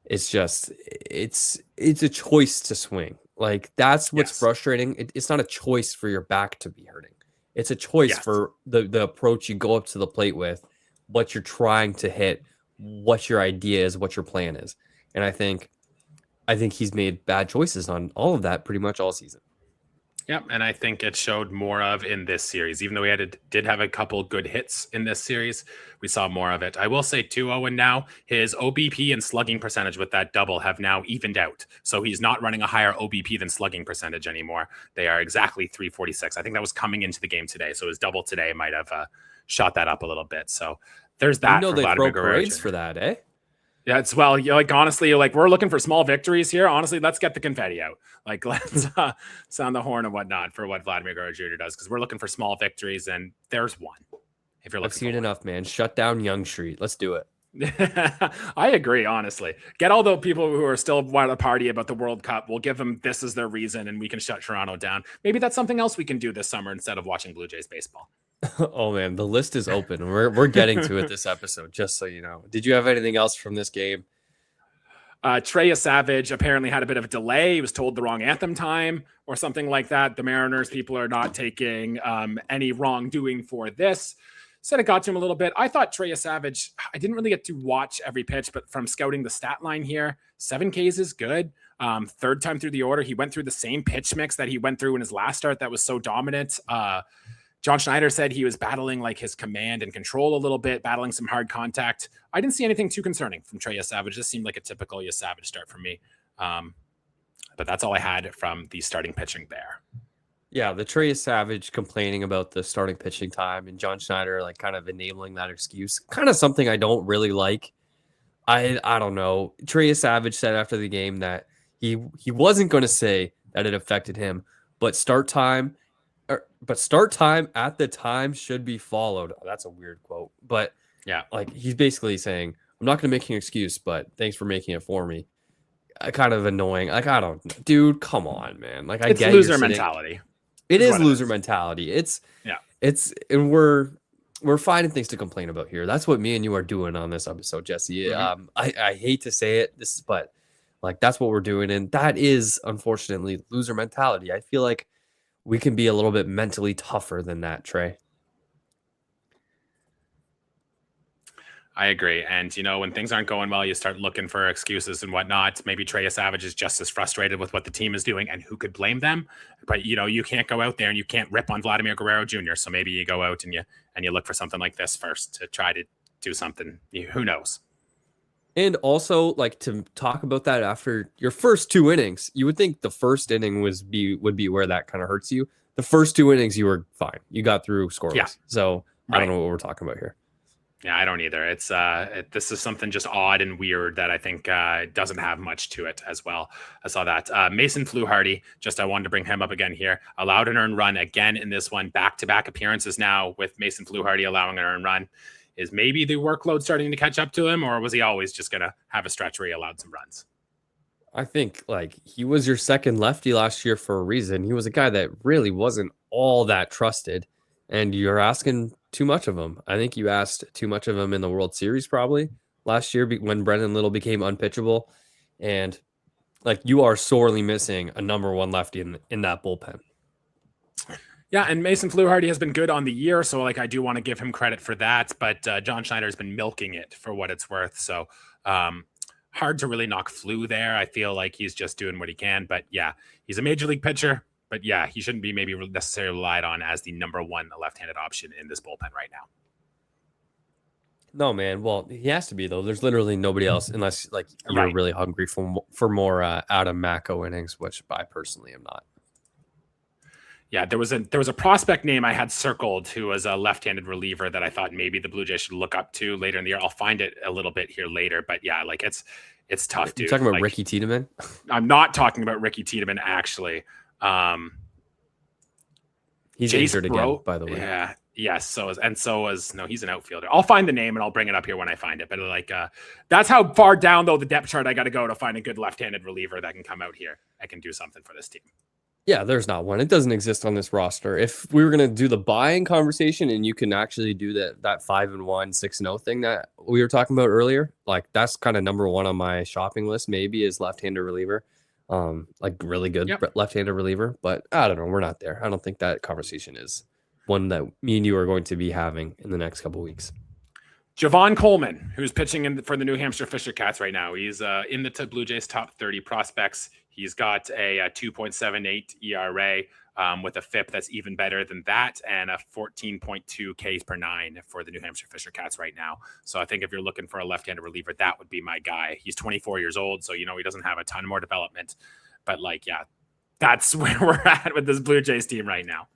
it's just it's a choice to swing. Like, that's what's frustrating. It's not a choice for your back to be hurting. It's a choice for the approach you go up to the plate with, what you're trying to hit, what your idea is, what your plan is. And I think he's made bad choices on all of that pretty much all season.
Yep, and I think it showed more of in this series. Even though we did have a couple good hits in this series, we saw more of it. I will say too, Owen, now his OBP and slugging percentage with that double have now evened out. So he's not running a higher OBP than slugging percentage anymore. They are exactly 346. I think that was coming into the game today. So his double today might have shot that up a little bit. So there's that.
You know, they throw parades for that, eh?
Yeah, it's, well, like, honestly, like, we're looking for small victories here. Honestly, let's get the confetti out. Like, let's sound the horn and whatnot for what Vladimir Guerrero Jr. does, because we're looking for small victories, and there's one. If you're looking,
I've seen enough, man. Shut down Young Street. Let's do it.
I agree, honestly. Get all the people who are still want to party about the World Cup. We'll give them this as their reason, and we can shut Toronto down. Maybe that's something else we can do this summer instead of watching Blue Jays baseball.
Oh man, the list is open. We're getting to it this episode, just so you know. Did you have anything else from this game?
Trey Savage apparently had a bit of a delay. He was told the wrong anthem time or something like that. The Mariners people are not taking any wrongdoing for this. Said it got to him a little bit. I thought Trey Savage, I didn't really get to watch every pitch, but from scouting the stat line here, 7 Ks is good. Third time through the order, he went through the same pitch mix that he went through in his last start that was so dominant. John Schneider said he was battling like his command and control a little bit, battling some hard contact. I didn't see anything too concerning from Trey Savage. This seemed like a typical Savage start for me. But that's all I had from the starting pitching there.
Yeah, the Trey Savage complaining about the starting pitching time and John Schneider like kind of enabling that excuse. Kind of something I don't really like. I don't know. Trey Savage said after the game that he wasn't going to say that it affected him, but start time at the time should be followed. Oh, that's a weird quote, but yeah, like he's basically saying, I'm not going to make an excuse, but thanks for making it for me. Kind of annoying. Like, I don't, dude, come on, man. Like, I get
loser mentality.
It is loser mentality. And we're finding things to complain about here. That's what me and you are doing on this episode, Jesse. Mm-hmm. I hate to say it, but like, that's what we're doing. And that is unfortunately loser mentality. I feel like we can be a little bit mentally tougher than that, Trey.
I agree. And, when things aren't going well, you start looking for excuses and whatnot. Maybe Trey Savage is just as frustrated with what the team is doing, and who could blame them? But, you can't go out there and you can't rip on Vladimir Guerrero Jr. So maybe you go out and you look for something like this first to try to do something. Who knows?
And also, like, to talk about that after your first 2 innings, you would think the first inning would be where that kind of hurts you. The first 2 innings, you were fine. You got through scoreless.
Yeah.
So
Right.
I don't know what we're talking about here.
Yeah, I don't either. It's this is something just odd and weird that I think doesn't have much to it as well. I saw that Mason Fluharty. I wanted to bring him up again here. Allowed an earned run again in this one. Back-to-back appearances now with Mason Fluharty allowing an earned run. Is maybe the workload starting to catch up to him, or was he always just going to have a stretch where he allowed some runs?
I think like he was your second lefty last year for a reason. He was a guy that really wasn't all that trusted, and you're asking too much of him. I think you asked too much of him in the World Series probably last year when Brendan Little became unpitchable, and like you are sorely missing a number 1 lefty in that bullpen.
Yeah, and Mason Fluharty has been good on the year, so like I do want to give him credit for that. But John Schneider has been milking it for what it's worth. So hard to really knock Flu there. I feel like he's just doing what he can. But yeah, he's a major league pitcher. But yeah, he shouldn't be maybe necessarily relied on as the number 1 left-handed option in this bullpen right now.
No, man. Well, he has to be though. There's literally nobody else unless like you're really hungry for more Adam Macko innings, which I personally am not.
Yeah, there was a prospect name I had circled who was a left-handed reliever that I thought maybe the Blue Jays should look up to later in the year. I'll find it a little bit here later, but yeah, like it's tough, dude.
You're talking about Ricky Tiedemann?
I'm not talking about Ricky Tiedemann, actually.
He's injured again, by the way.
Yeah. Yes. So was he's an outfielder. I'll find the name and I'll bring it up here when I find it. But like, that's how far down though the depth chart I got to go to find a good left-handed reliever that can come out here. I can do something for this team.
Yeah, there's not one. It doesn't exist on this roster. If we were going to do the buying conversation and you can actually do that 5-1, 6-0 thing that we were talking about earlier, like that's kind of number 1 on my shopping list, maybe is left-handed reliever. Like really good left-handed reliever, but I don't know. We're not there. I don't think that conversation is one that me and you are going to be having in the next couple of weeks.
Javon Coleman, who's pitching for the New Hampshire Fisher Cats right now. He's in the Blue Jays top 30 prospects. He's got a 2.78 ERA with a FIP that's even better than that, and a 14.2 Ks per 9 for the New Hampshire Fisher Cats right now. So I think if you're looking for a left-handed reliever, that would be my guy. He's 24 years old, so he doesn't have a ton more development. But like, yeah, that's where we're at with this Blue Jays team right now.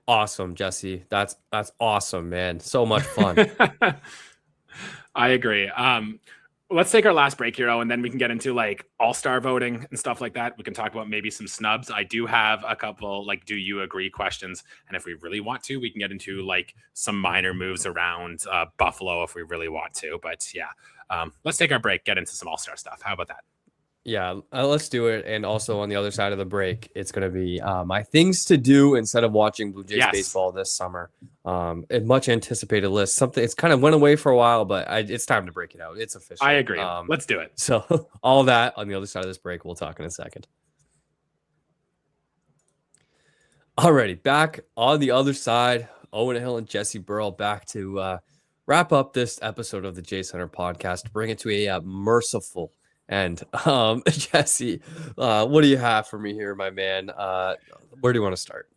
Awesome, Jesse. That's awesome, man. So much fun.
I agree. Let's take our last break here, and then we can get into like all-star voting and stuff like that. We can talk about maybe some snubs. I do have a couple like, do you agree questions? And if we really want to, we can get into like some minor moves around Buffalo if we really want to. But yeah, let's take our break, get into some all-star stuff. How about that?
Yeah, let's do it. And also on the other side of the break, it's going to be my things to do instead of watching Blue Jays baseball this summer. A much anticipated list. Something it's kind of went away for a while, but it's time to break it out. It's official.
I agree. Let's do it.
So all that on the other side of this break, we'll talk in a second. Alrighty, back on the other side, Owen Hill and Jesse Burrell back to wrap up this episode of the J Center podcast, bring it to a merciful end. Jesse, what do you have for me here, my man? Where do you want to start?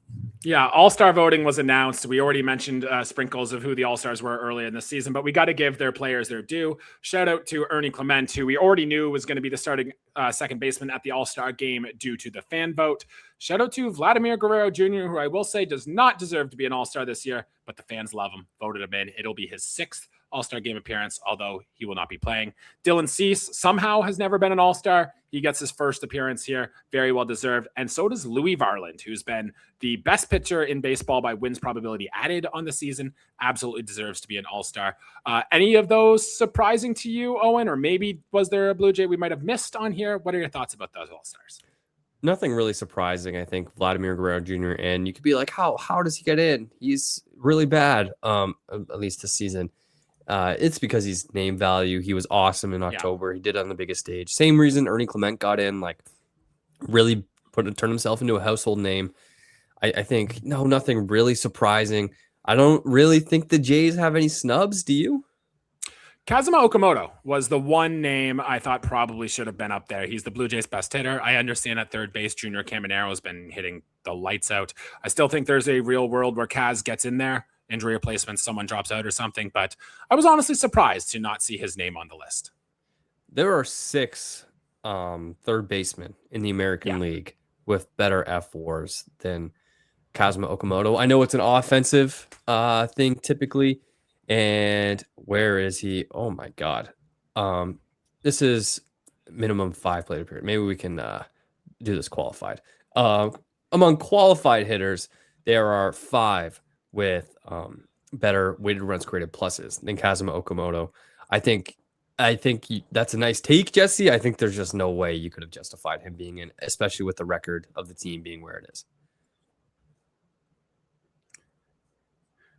Yeah, all-star voting was announced. We already mentioned sprinkles of who the all-stars were earlier in the season, but we got to give their players their due. Shout out to Ernie Clement, who we already knew was going to be the starting second baseman at the all-star game due to the fan vote. Shout out to Vladimir Guerrero Jr., who I will say does not deserve to be an all-star this year, but the fans love him, voted him in. It'll be his 6th all-star game appearance, although he will not be playing. Dylan Cease somehow has never been an all-star. He gets his first appearance here. Very well deserved. And so does Louis Varland, who's been the best pitcher in baseball by wins probability added on the season. Absolutely deserves to be an all-star. Any of those surprising to you, Owen? Or maybe was there a Blue Jay we might have missed on here? What are your thoughts about those all-stars?
Nothing really surprising. I think Vladimir Guerrero Jr. And you could be like, how does he get in? He's really bad, at least this season. It's because he's name value. He was awesome in October. Yeah. He did it on the biggest stage. Same reason Ernie Clement got in, like really turned himself into a household name. I think, nothing really surprising. I don't really think the Jays have any snubs. Do you?
Kazuma Okamoto was the one name I thought probably should have been up there. He's the Blue Jays' best hitter. I understand at third base, Junior Caminero has been hitting the lights out. I still think there's a real world where Kaz gets in there injury replacement, someone drops out or something. But I was honestly surprised to not see his name on the list.
There are 6 third basemen in the American League with better F4s than Kazuma Okamoto. I know it's an offensive thing typically. And where is he? Oh my God. This is minimum 5 plate period. Maybe we can do this qualified. Among qualified hitters, there are 5 with better weighted runs created pluses than Kazuma Okamoto. I think that's a nice take, Jesse. I think there's just no way you could have justified him being in, especially with the record of the team being where it is.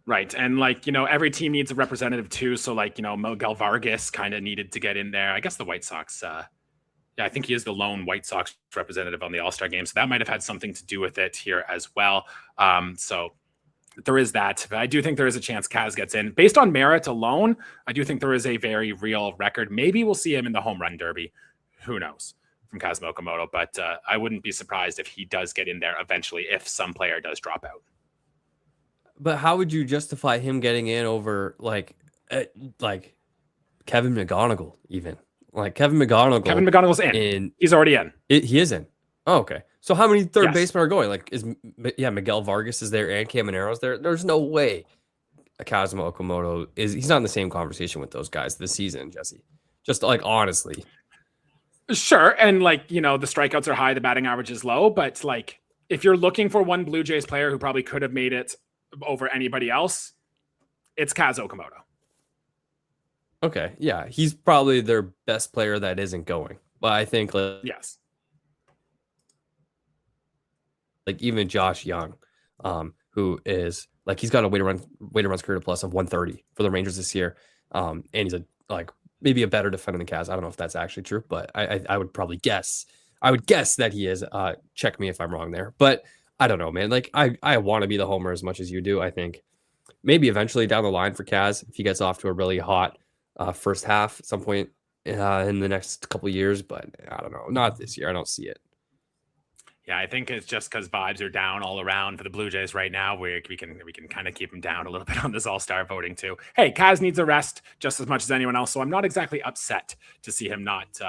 Right. And every team needs a representative too. So Miguel Vargas kind of needed to get in there. I guess the White Sox, I think he is the lone White Sox representative on the All-Star game. So that might have had something to do with it here as well. So there is that. But I do think there is a chance Kaz gets in. Based on merit alone, I do think there is a very real record. Maybe we'll see him in the home run derby. Who knows? From Kazuma Okamoto. But I wouldn't be surprised if he does get in there eventually if some player does drop out.
But how would you justify him getting in over like Kevin McGonigal even? Like Kevin McGonigal's
in. He's already in.
He is in. Oh, okay. So how many third basemen are going? Like Miguel Vargas is there and Camaro's there. There's no way Kazuma Okamoto he's not in the same conversation with those guys this season, Jesse. Just honestly.
Sure. And the strikeouts are high, the batting average is low, but if you're looking for one Blue Jays player who probably could have made it over anybody else, it's Kaz Okamoto.
Okay, yeah, he's probably their best player that isn't going. But I think
yes,
even Josh Young, who is he's got a weighted runs created plus of 130 for the Rangers this year, and he's maybe a better defender than Kaz. I don't know if that's actually true, but I would probably guess. I would guess that he is. Check me if I'm wrong there, but I don't know, man. I want to be the homer as much as you do. I think maybe eventually down the line for Kaz, if he gets off to a really hot first half at some point in the next couple of years, but I don't know. Not this year. I don't see it.
Yeah, I think it's just because vibes are down all around for the Blue Jays right now. We can kind of keep them down a little bit on this All-Star voting too. Hey, Kaz needs a rest just as much as anyone else, so I'm not exactly upset to see him not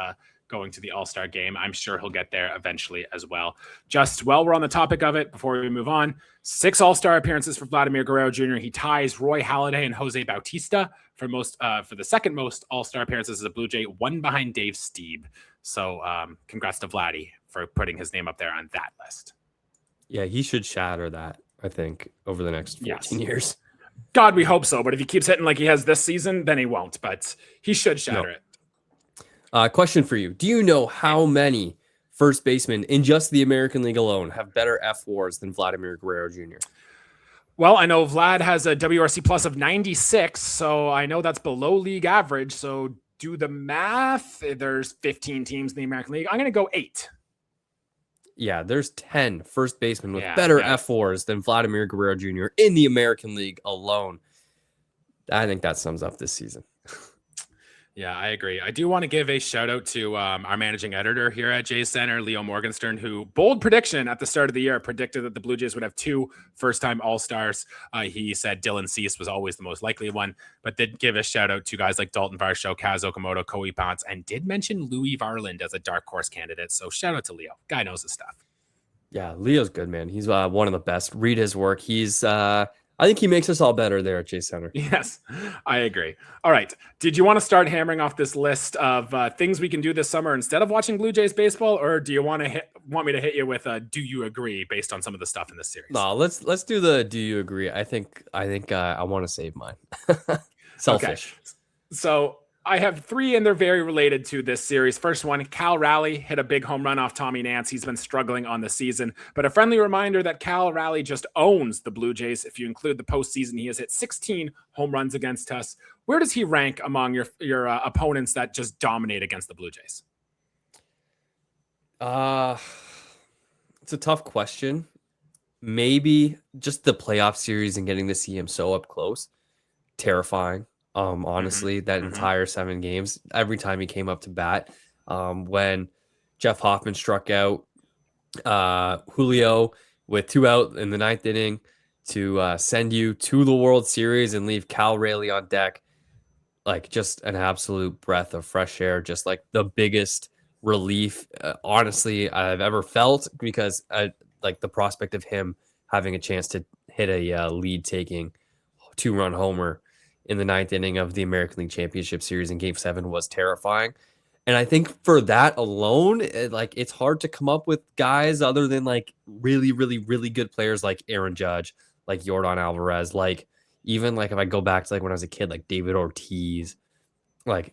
going to the All-Star game. I'm sure he'll get there eventually as well. Just while we're on the topic of it, before we move on, 6 All-Star appearances for Vladimir Guerrero Jr. He ties Roy Halladay and Jose Bautista for the second most All-Star appearances as a Blue Jay, one behind Dave Stieb. So congrats to Vladdy for putting his name up there on that list.
Yeah, he should shatter that, I think, over the next 14 years.
God, we hope so. But if he keeps hitting like he has this season, then he won't. But he should shatter it.
Question for you. Do you know how many first basemen in just the American League alone have better F4s than Vladimir Guerrero Jr.?
Well, I know Vlad has a WRC plus of 96, so I know that's below league average. So do the math. There's 15 teams in the American League. I'm going to go 8.
Yeah, there's 10 first basemen with better F4s than Vladimir Guerrero Jr. in the American League alone. I think that sums up this season.
Yeah, I agree. I do want to give a shout out to our managing editor here at Jays Center, Leo Morgenstern, who bold prediction at the start of the year predicted that the Blue Jays would have 2 first-time All-Stars. He said Dylan Cease was always the most likely one, but did give a shout out to guys like Dalton Varsho, Kaz Okamoto, Kobe Ponce, and did mention Louis Varland as a dark horse candidate. So shout out to Leo. Guy knows his stuff.
Yeah, Leo's good, man. He's one of the best. Read his work. He's I think he makes us all better there at Jays Center.
Yes, I agree. All right. Did you want to start hammering off this list of things we can do this summer instead of watching Blue Jays baseball, or do you want me to hit you with do you agree based on some of the stuff in this series?
No, let's do the do you agree. I think I want to save mine. Selfish.
Okay. So I have 3 and they're very related to this series. First one, Cal Raleigh hit a big home run off Tommy Nance. He's been struggling on the season, but a friendly reminder that Cal Raleigh just owns the Blue Jays. If you include the postseason, he has hit 16 home runs against us. Where does he rank among your opponents that just dominate against the Blue Jays?
It's a tough question. Maybe just the playoff series and getting to see him so up close. Terrifying. Honestly, that entire 7 games, every time he came up to bat, when Jeff Hoffman struck out Julio with 2 out in the 9th inning, to send you to the World Series and leave Cal Raleigh on deck. Like just an absolute breath of fresh air, just like the biggest relief, honestly, I've ever felt, because like the prospect of him having a chance to hit a lead-taking 2-run homer in the 9th inning of the American League Championship Series in Game 7 was terrifying. And I think for that alone, it's hard to come up with guys other than like really, really, really good players like Aaron Judge, like Yordan Alvarez, like even like if I go back to like when I was a kid, like David Ortiz,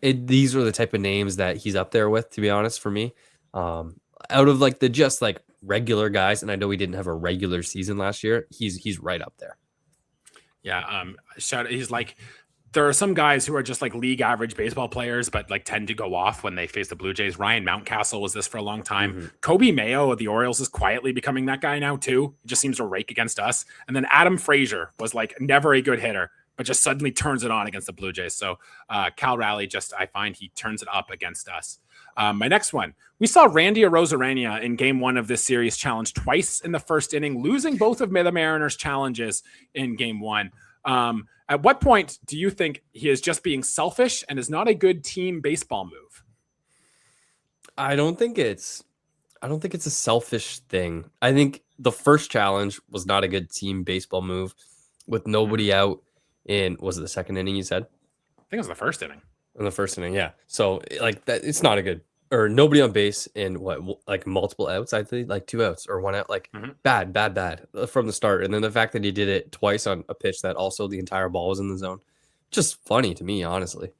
these are the type of names that he's up there with, to be honest, for me. Out of like the just like regular guys, and I know we didn't have a regular season last year, he's right up there.
Yeah, he's like, there are some guys who are just like league average baseball players, but like tend to go off when they face the Blue Jays. Ryan Mountcastle was this for a long time. Mm-hmm. Kobe Mayo of the Orioles is quietly becoming that guy now too. He just seems to rake against us. And then Adam Frazier was like never a good hitter, but just suddenly turns it on against the Blue Jays. So Cal Raleigh, I find he turns it up against us. My next one, we saw Randy Arozarena in Game 1 of this series challenge twice in the first inning, losing both of the Mariners' challenges in Game 1. At what point do you think he is just being selfish and is not a good team baseball move?
I don't think it's a selfish thing. I think the first challenge was not a good team baseball move with nobody out in, was it the second inning you said?
I think it was the first inning.
In the first inning, yeah. So like that, it's not a good, or nobody on base in like multiple outs, I think like 2 outs or 1 out, like bad from the start. And then the fact that he did it twice on a pitch that also the entire ball was in the zone, just funny to me, honestly.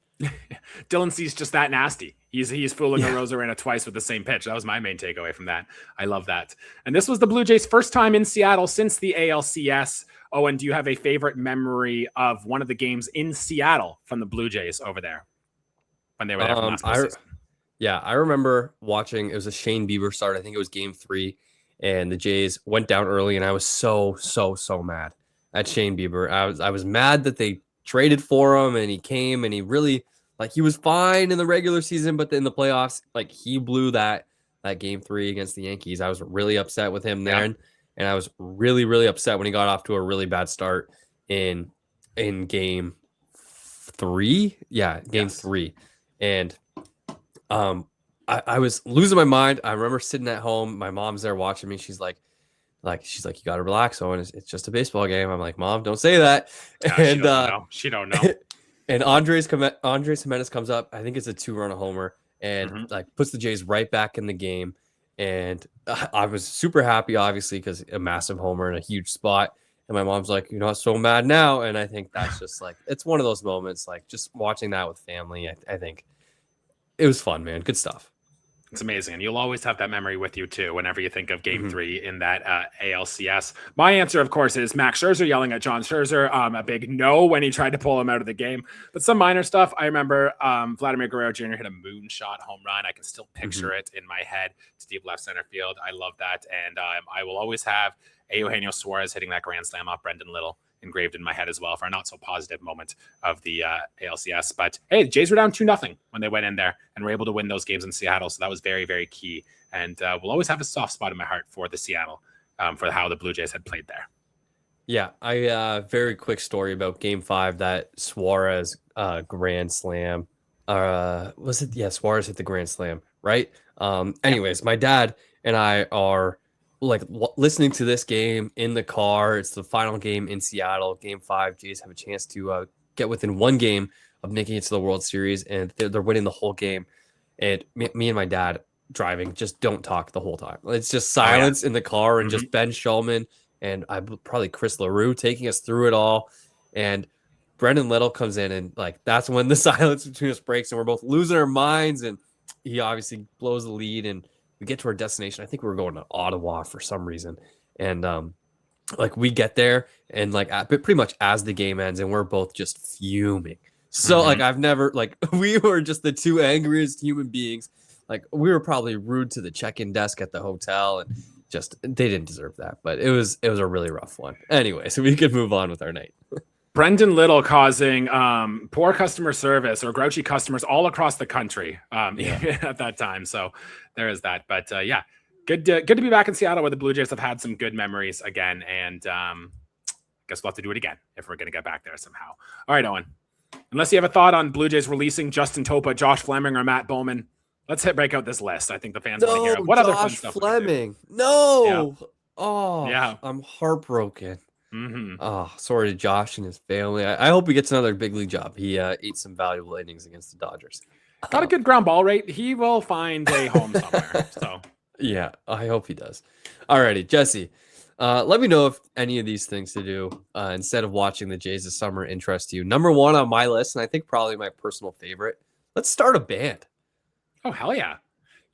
Dylan C's just that nasty. He's fooling Arozarena twice with the same pitch. That was my main takeaway from that. I love that. And this was the Blue Jays' first time in Seattle since the ALCS. Owen, do you have a favorite memory of one of the games in Seattle from the Blue Jays over there when they were there from last postseason?
Yeah, I remember watching, it was a Shane Bieber start. I think it was Game 3, and the Jays went down early, and I was so mad at Shane Bieber. I was mad that they traded for him, and he came, and he really, like, he was fine in the regular season, but in the playoffs, like, he blew that Game 3 against the Yankees. I was really upset with him there, and I was really, really upset when he got off to a really bad start in Game 3. Yeah, Game 3. And I was losing my mind. I remember sitting at home. My mom's there watching me. She's like, you got to relax, Owen. It's just a baseball game. I'm like, Mom, don't say that. And
she don't know.
And Andres Jimenez comes up. I think it's a 2-run homer, and like puts the Jays right back in the game. And I was super happy, obviously, because a massive homer in a huge spot. And my mom's like, "You're not so mad now." And I think that's just like, it's one of those moments, like just watching that with family. I think it was fun, man. Good stuff.
It's amazing. And you'll always have that memory with you, too, whenever you think of Game 3 in that ALCS. My answer, of course, is Max Scherzer yelling at John Scherzer. A big no when he tried to pull him out of the game. But some minor stuff. I remember Vladimir Guerrero Jr. hit a moonshot home run. I can still picture it in my head to deep left center field. I love that. And I will always have Eugenio Suarez hitting that grand slam off Brendan Little engraved in my head as well for a not so positive moment of the ALCS. But hey, the Jays were down 2-0 when they went in there and were able to win those games in Seattle. So that was very, very key. And we'll always have a soft spot in my heart for the Seattle, for how the Blue Jays had played there.
Yeah, very quick story about Game 5, that Suarez grand slam. Was it? Yeah, Suarez hit the grand slam, right? Anyways, my dad and I are like listening to this game in the car. It's the final game in Seattle, Game 5. Jays have a chance to get within 1 game of making it to the World Series, and they're winning the whole game. And me and my dad driving just don't talk the whole time. It's just silence in the car, and just Ben Shulman and probably Chris LaRue taking us through it all. And Brendan Little comes in, and like that's when the silence between us breaks, and we're both losing our minds. And he obviously blows the lead, and we get to our destination. I think we were going to Ottawa for some reason. And like we get there, and like pretty much as the game ends, and we're both just fuming. So like I've never, like, we were just the 2 angriest human beings. Like we were probably rude to the check-in desk at the hotel, and just they didn't deserve that. But it was a really rough one. Anyway, so we could move on with our night.
Brendan Little causing poor customer service or grouchy customers all across the country at that time. So there is that. But good to be back in Seattle, where the Blue Jays have had some good memories again. And guess we'll have to do it again if we're going to get back there somehow. All right, Owen. Unless you have a thought on Blue Jays releasing Justin Topa, Josh Fleming, or Matt Bowman, let's break out this list. I think the fans want to hear it. What other fun stuff?
Fleming. No.
Yeah.
Oh,
yeah.
I'm heartbroken.
Mm-hmm.
Oh, sorry to Josh and his family. I hope he gets another big league job. He ate some valuable innings against the Dodgers.
Got a good ground ball rate. He will find a home somewhere. So
yeah, I hope he does. Alrighty, Jesse. Let me know if any of these things to do instead of watching the Jays this summer interest you. Number one on my list, and I think probably my personal favorite. Let's start a band.
Oh hell yeah!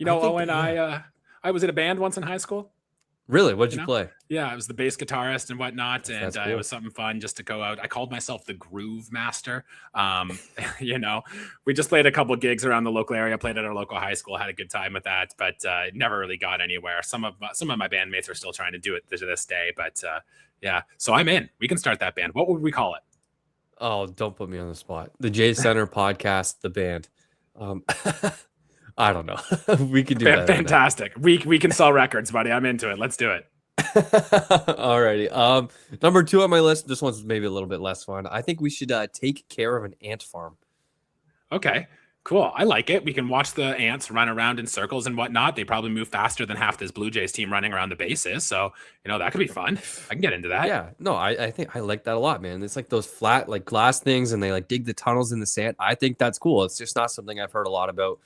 Owen, I was in a band once in high school.
Really? What'd you play?
Yeah, I was the bass guitarist and whatnot, and
cool.
It was something fun just to go out. I called myself the Groove Master. We just played a couple gigs around the local area, played at our local high school, had a good time with that, but it never really got anywhere. Some of my bandmates are still trying to do it to this day, but yeah. So I'm in. We can start that band. What would we call it?
Oh, don't put me on the spot. The Jay Center Podcast, the band. I don't know. We could do that.
Fantastic. We can sell records, buddy. I'm into it. Let's do it.
Alrighty. Number two on my list. This one's maybe a little bit less fun. I think we should take care of an ant farm.
Okay, cool. I like it. We can watch the ants run around in circles and whatnot. They probably move faster than half this Blue Jays team running around the bases. So, that could be fun. I can get into that.
Yeah. No, I think I like that a lot, man. It's like those flat, like glass things, and they like dig the tunnels in the sand. I think that's cool. It's just not something I've heard a lot about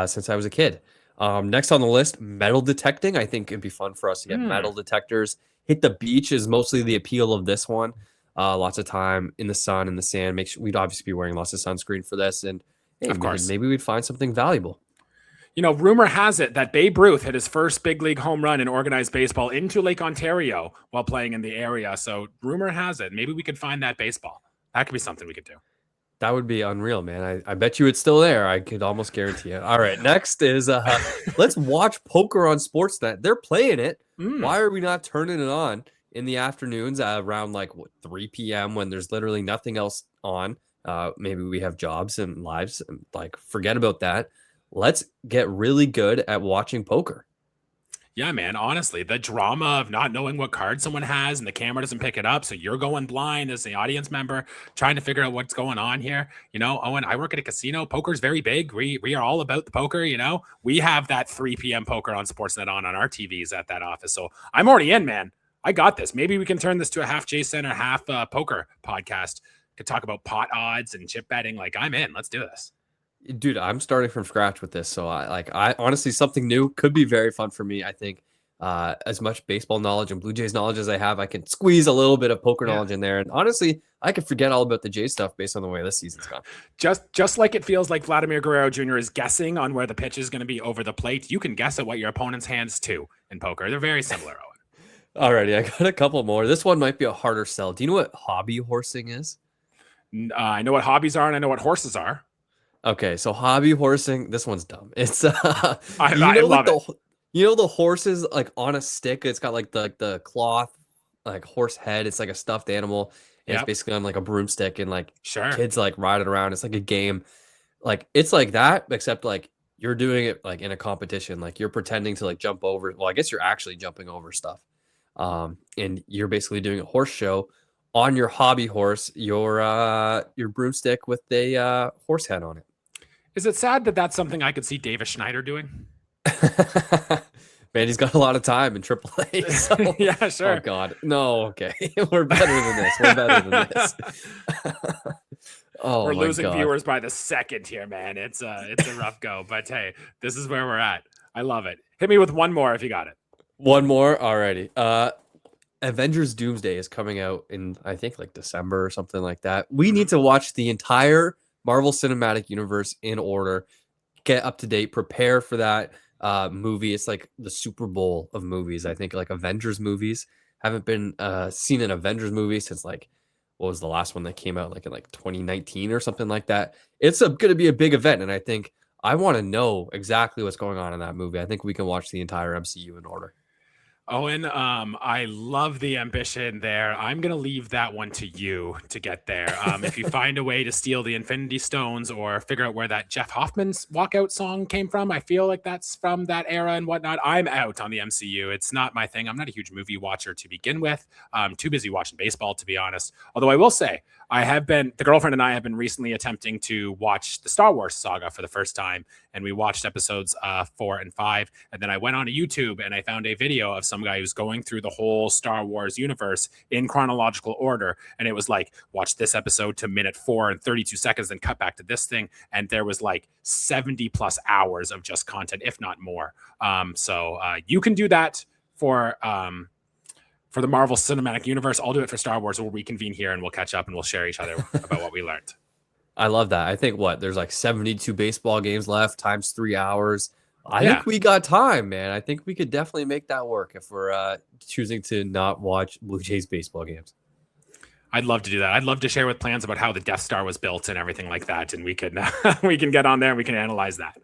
since I was a kid. Next on the list, metal detecting. I think it'd be fun for us to get metal detectors. Hit the beach is mostly the appeal of this one. Lots of time in the sun and the sand. We'd obviously be wearing lots of sunscreen for this, and hey,
of course,
maybe we'd find something valuable.
Rumor has it that Babe Ruth hit his first big league home run in organized baseball into Lake Ontario while playing in the area. So rumor has it, maybe we could find that baseball. That could be something we could do.
That would be unreal, man. I bet you it's still there. I could almost guarantee it. All right, next is let's watch poker on Sportsnet. They're playing it. Why are we not turning it on in the afternoons around 3 p.m. when there's literally nothing else on? Maybe we have jobs and lives. And, forget about that. Let's get really good at watching poker.
Yeah, man. Honestly, the drama of not knowing what card someone has and the camera doesn't pick it up. So you're going blind as the audience member, trying to figure out what's going on here. Owen, I work at a casino. Poker's very big. We are all about the poker. We have that 3 p.m. poker on Sportsnet on our TVs at that office. So I'm already in, man. I got this. Maybe we can turn this to a half Jay Center, half poker podcast. Could talk about pot odds and chip betting. I'm in. Let's do this.
Dude, I'm starting from scratch with this. So I honestly, something new could be very fun for me. I think as much baseball knowledge and Blue Jays knowledge as I have, I can squeeze a little bit of poker knowledge in there. And honestly, I could forget all about the Jays stuff based on the way this season's gone.
Just like it feels like Vladimir Guerrero Jr. is guessing on where the pitch is going to be over the plate, you can guess at what your opponent's hands too in poker. They're very similar, Owen.
Alrighty, I got a couple more. This one might be a harder sell. Do you know what hobby horsing is?
I know what hobbies are and I know what horses are.
Okay, so hobby horsing. This one's dumb. It's
I love it.
The horses on a stick. It's got the cloth horse head. It's like a stuffed animal. And it's basically on a broomstick, and kids ride it around. It's like a game. It's like that, except you're doing it in a competition. You're pretending to jump over. Well, I guess you're actually jumping over stuff. And you're basically doing a horse show on your hobby horse, your broomstick with a horse head on it.
Is it sad that that's something I could see Davis Schneider doing?
Man, he's got a lot of time in AAA. So.
Yeah, sure.
Oh God, no. Okay, we're better than this.
We're losing viewers by the second here, man. It's a rough go, but hey, this is where we're at. I love it. Hit me with one more if you got it.
One more, alrighty. Avengers Doomsday is coming out in I think December or something like that. We need to watch the entire Marvel Cinematic Universe in order, get up to date, prepare for that movie. It's the Super Bowl of movies. I think Avengers movies. Haven't been seen an Avengers movie since what was the last one that came out in 2019 or something like that. It's going to be a big event, and I think I want to know exactly what's going on in that movie. I think we can watch the entire MCU in order.
Owen, I love the ambition there. I'm going to leave that one to you to get there. If you find a way to steal the Infinity Stones or figure out where that Jeff Hoffman's walkout song came from, I feel like that's from that era and whatnot. I'm out on the MCU. It's not my thing. I'm not a huge movie watcher to begin with. I'm too busy watching baseball, to be honest. Although I will say, the girlfriend and I have been recently attempting to watch the Star Wars saga for the first time. And we watched episodes 4 and 5. And then I went on to YouTube and I found a video of some guy who's going through the whole Star Wars universe in chronological order. And it was like, watch this episode to minute 4 and 32 seconds, then cut back to this thing. And there was like 70 plus hours of just content, if not more. So you can do that for the Marvel Cinematic Universe. I'll do it for Star Wars. We'll reconvene here and we'll catch up and we'll share each other about what we learned.
I love that. I think there's like 72 baseball games left times 3 hours. I think we got time, man. I think we could definitely make that work if we're choosing to not watch Blue Jays baseball games.
I'd love to do that. I'd love to share with plans about how the Death Star was built and everything like that. And we can get on there and we can analyze that.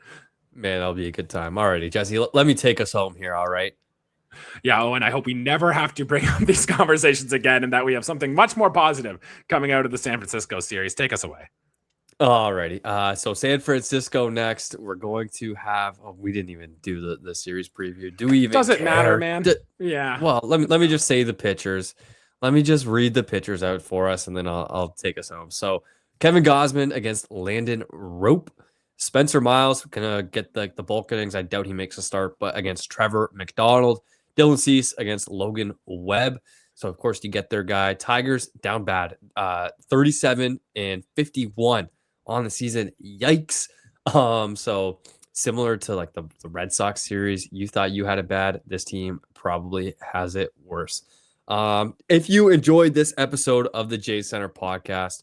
Man, that'll be a good time. Alrighty, Jesse, let me take us home here. All right.
Yeah, Owen, I hope we never have to bring up these conversations again and that we have something much more positive coming out of the San Francisco series. Take us away.
Alrighty. So San Francisco next. We're going to have. We didn't even do the series preview. Do we even?
Doesn't
care?
matter, man. Yeah.
Well, let me just say the pitchers. Let me just read the pitchers out for us, and then I'll take us home. So Kevin Gausman against Landon Rope. Spencer Miles gonna get the bulk innings. I doubt he makes a start, but against Trevor McDonald. Dylan Cease against Logan Webb. So, of course, you get their guy. Tigers down bad. 37 and 51 on the season. Yikes. So, similar to like the Red Sox series, you thought you had it bad. This team probably has it worse. If you enjoyed this episode of the J Center podcast,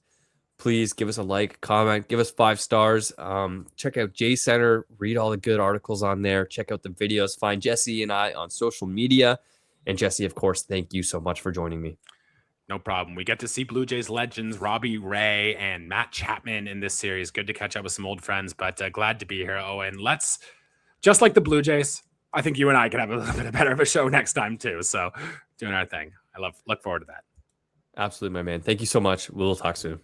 please give us a like, comment, give us 5 stars. Check out J Center, read all the good articles on there. Check out the videos. Find Jesse and I on social media. And Jesse, of course, thank you so much for joining me.
No problem. We get to see Blue Jays legends Robbie Ray and Matt Chapman in this series. Good to catch up with some old friends, but glad to be here, Owen. Let's, just like the Blue Jays, I think you and I can have a little bit better of a show next time too. So doing our thing. Look forward to that.
Absolutely, my man. Thank you so much. We'll talk soon.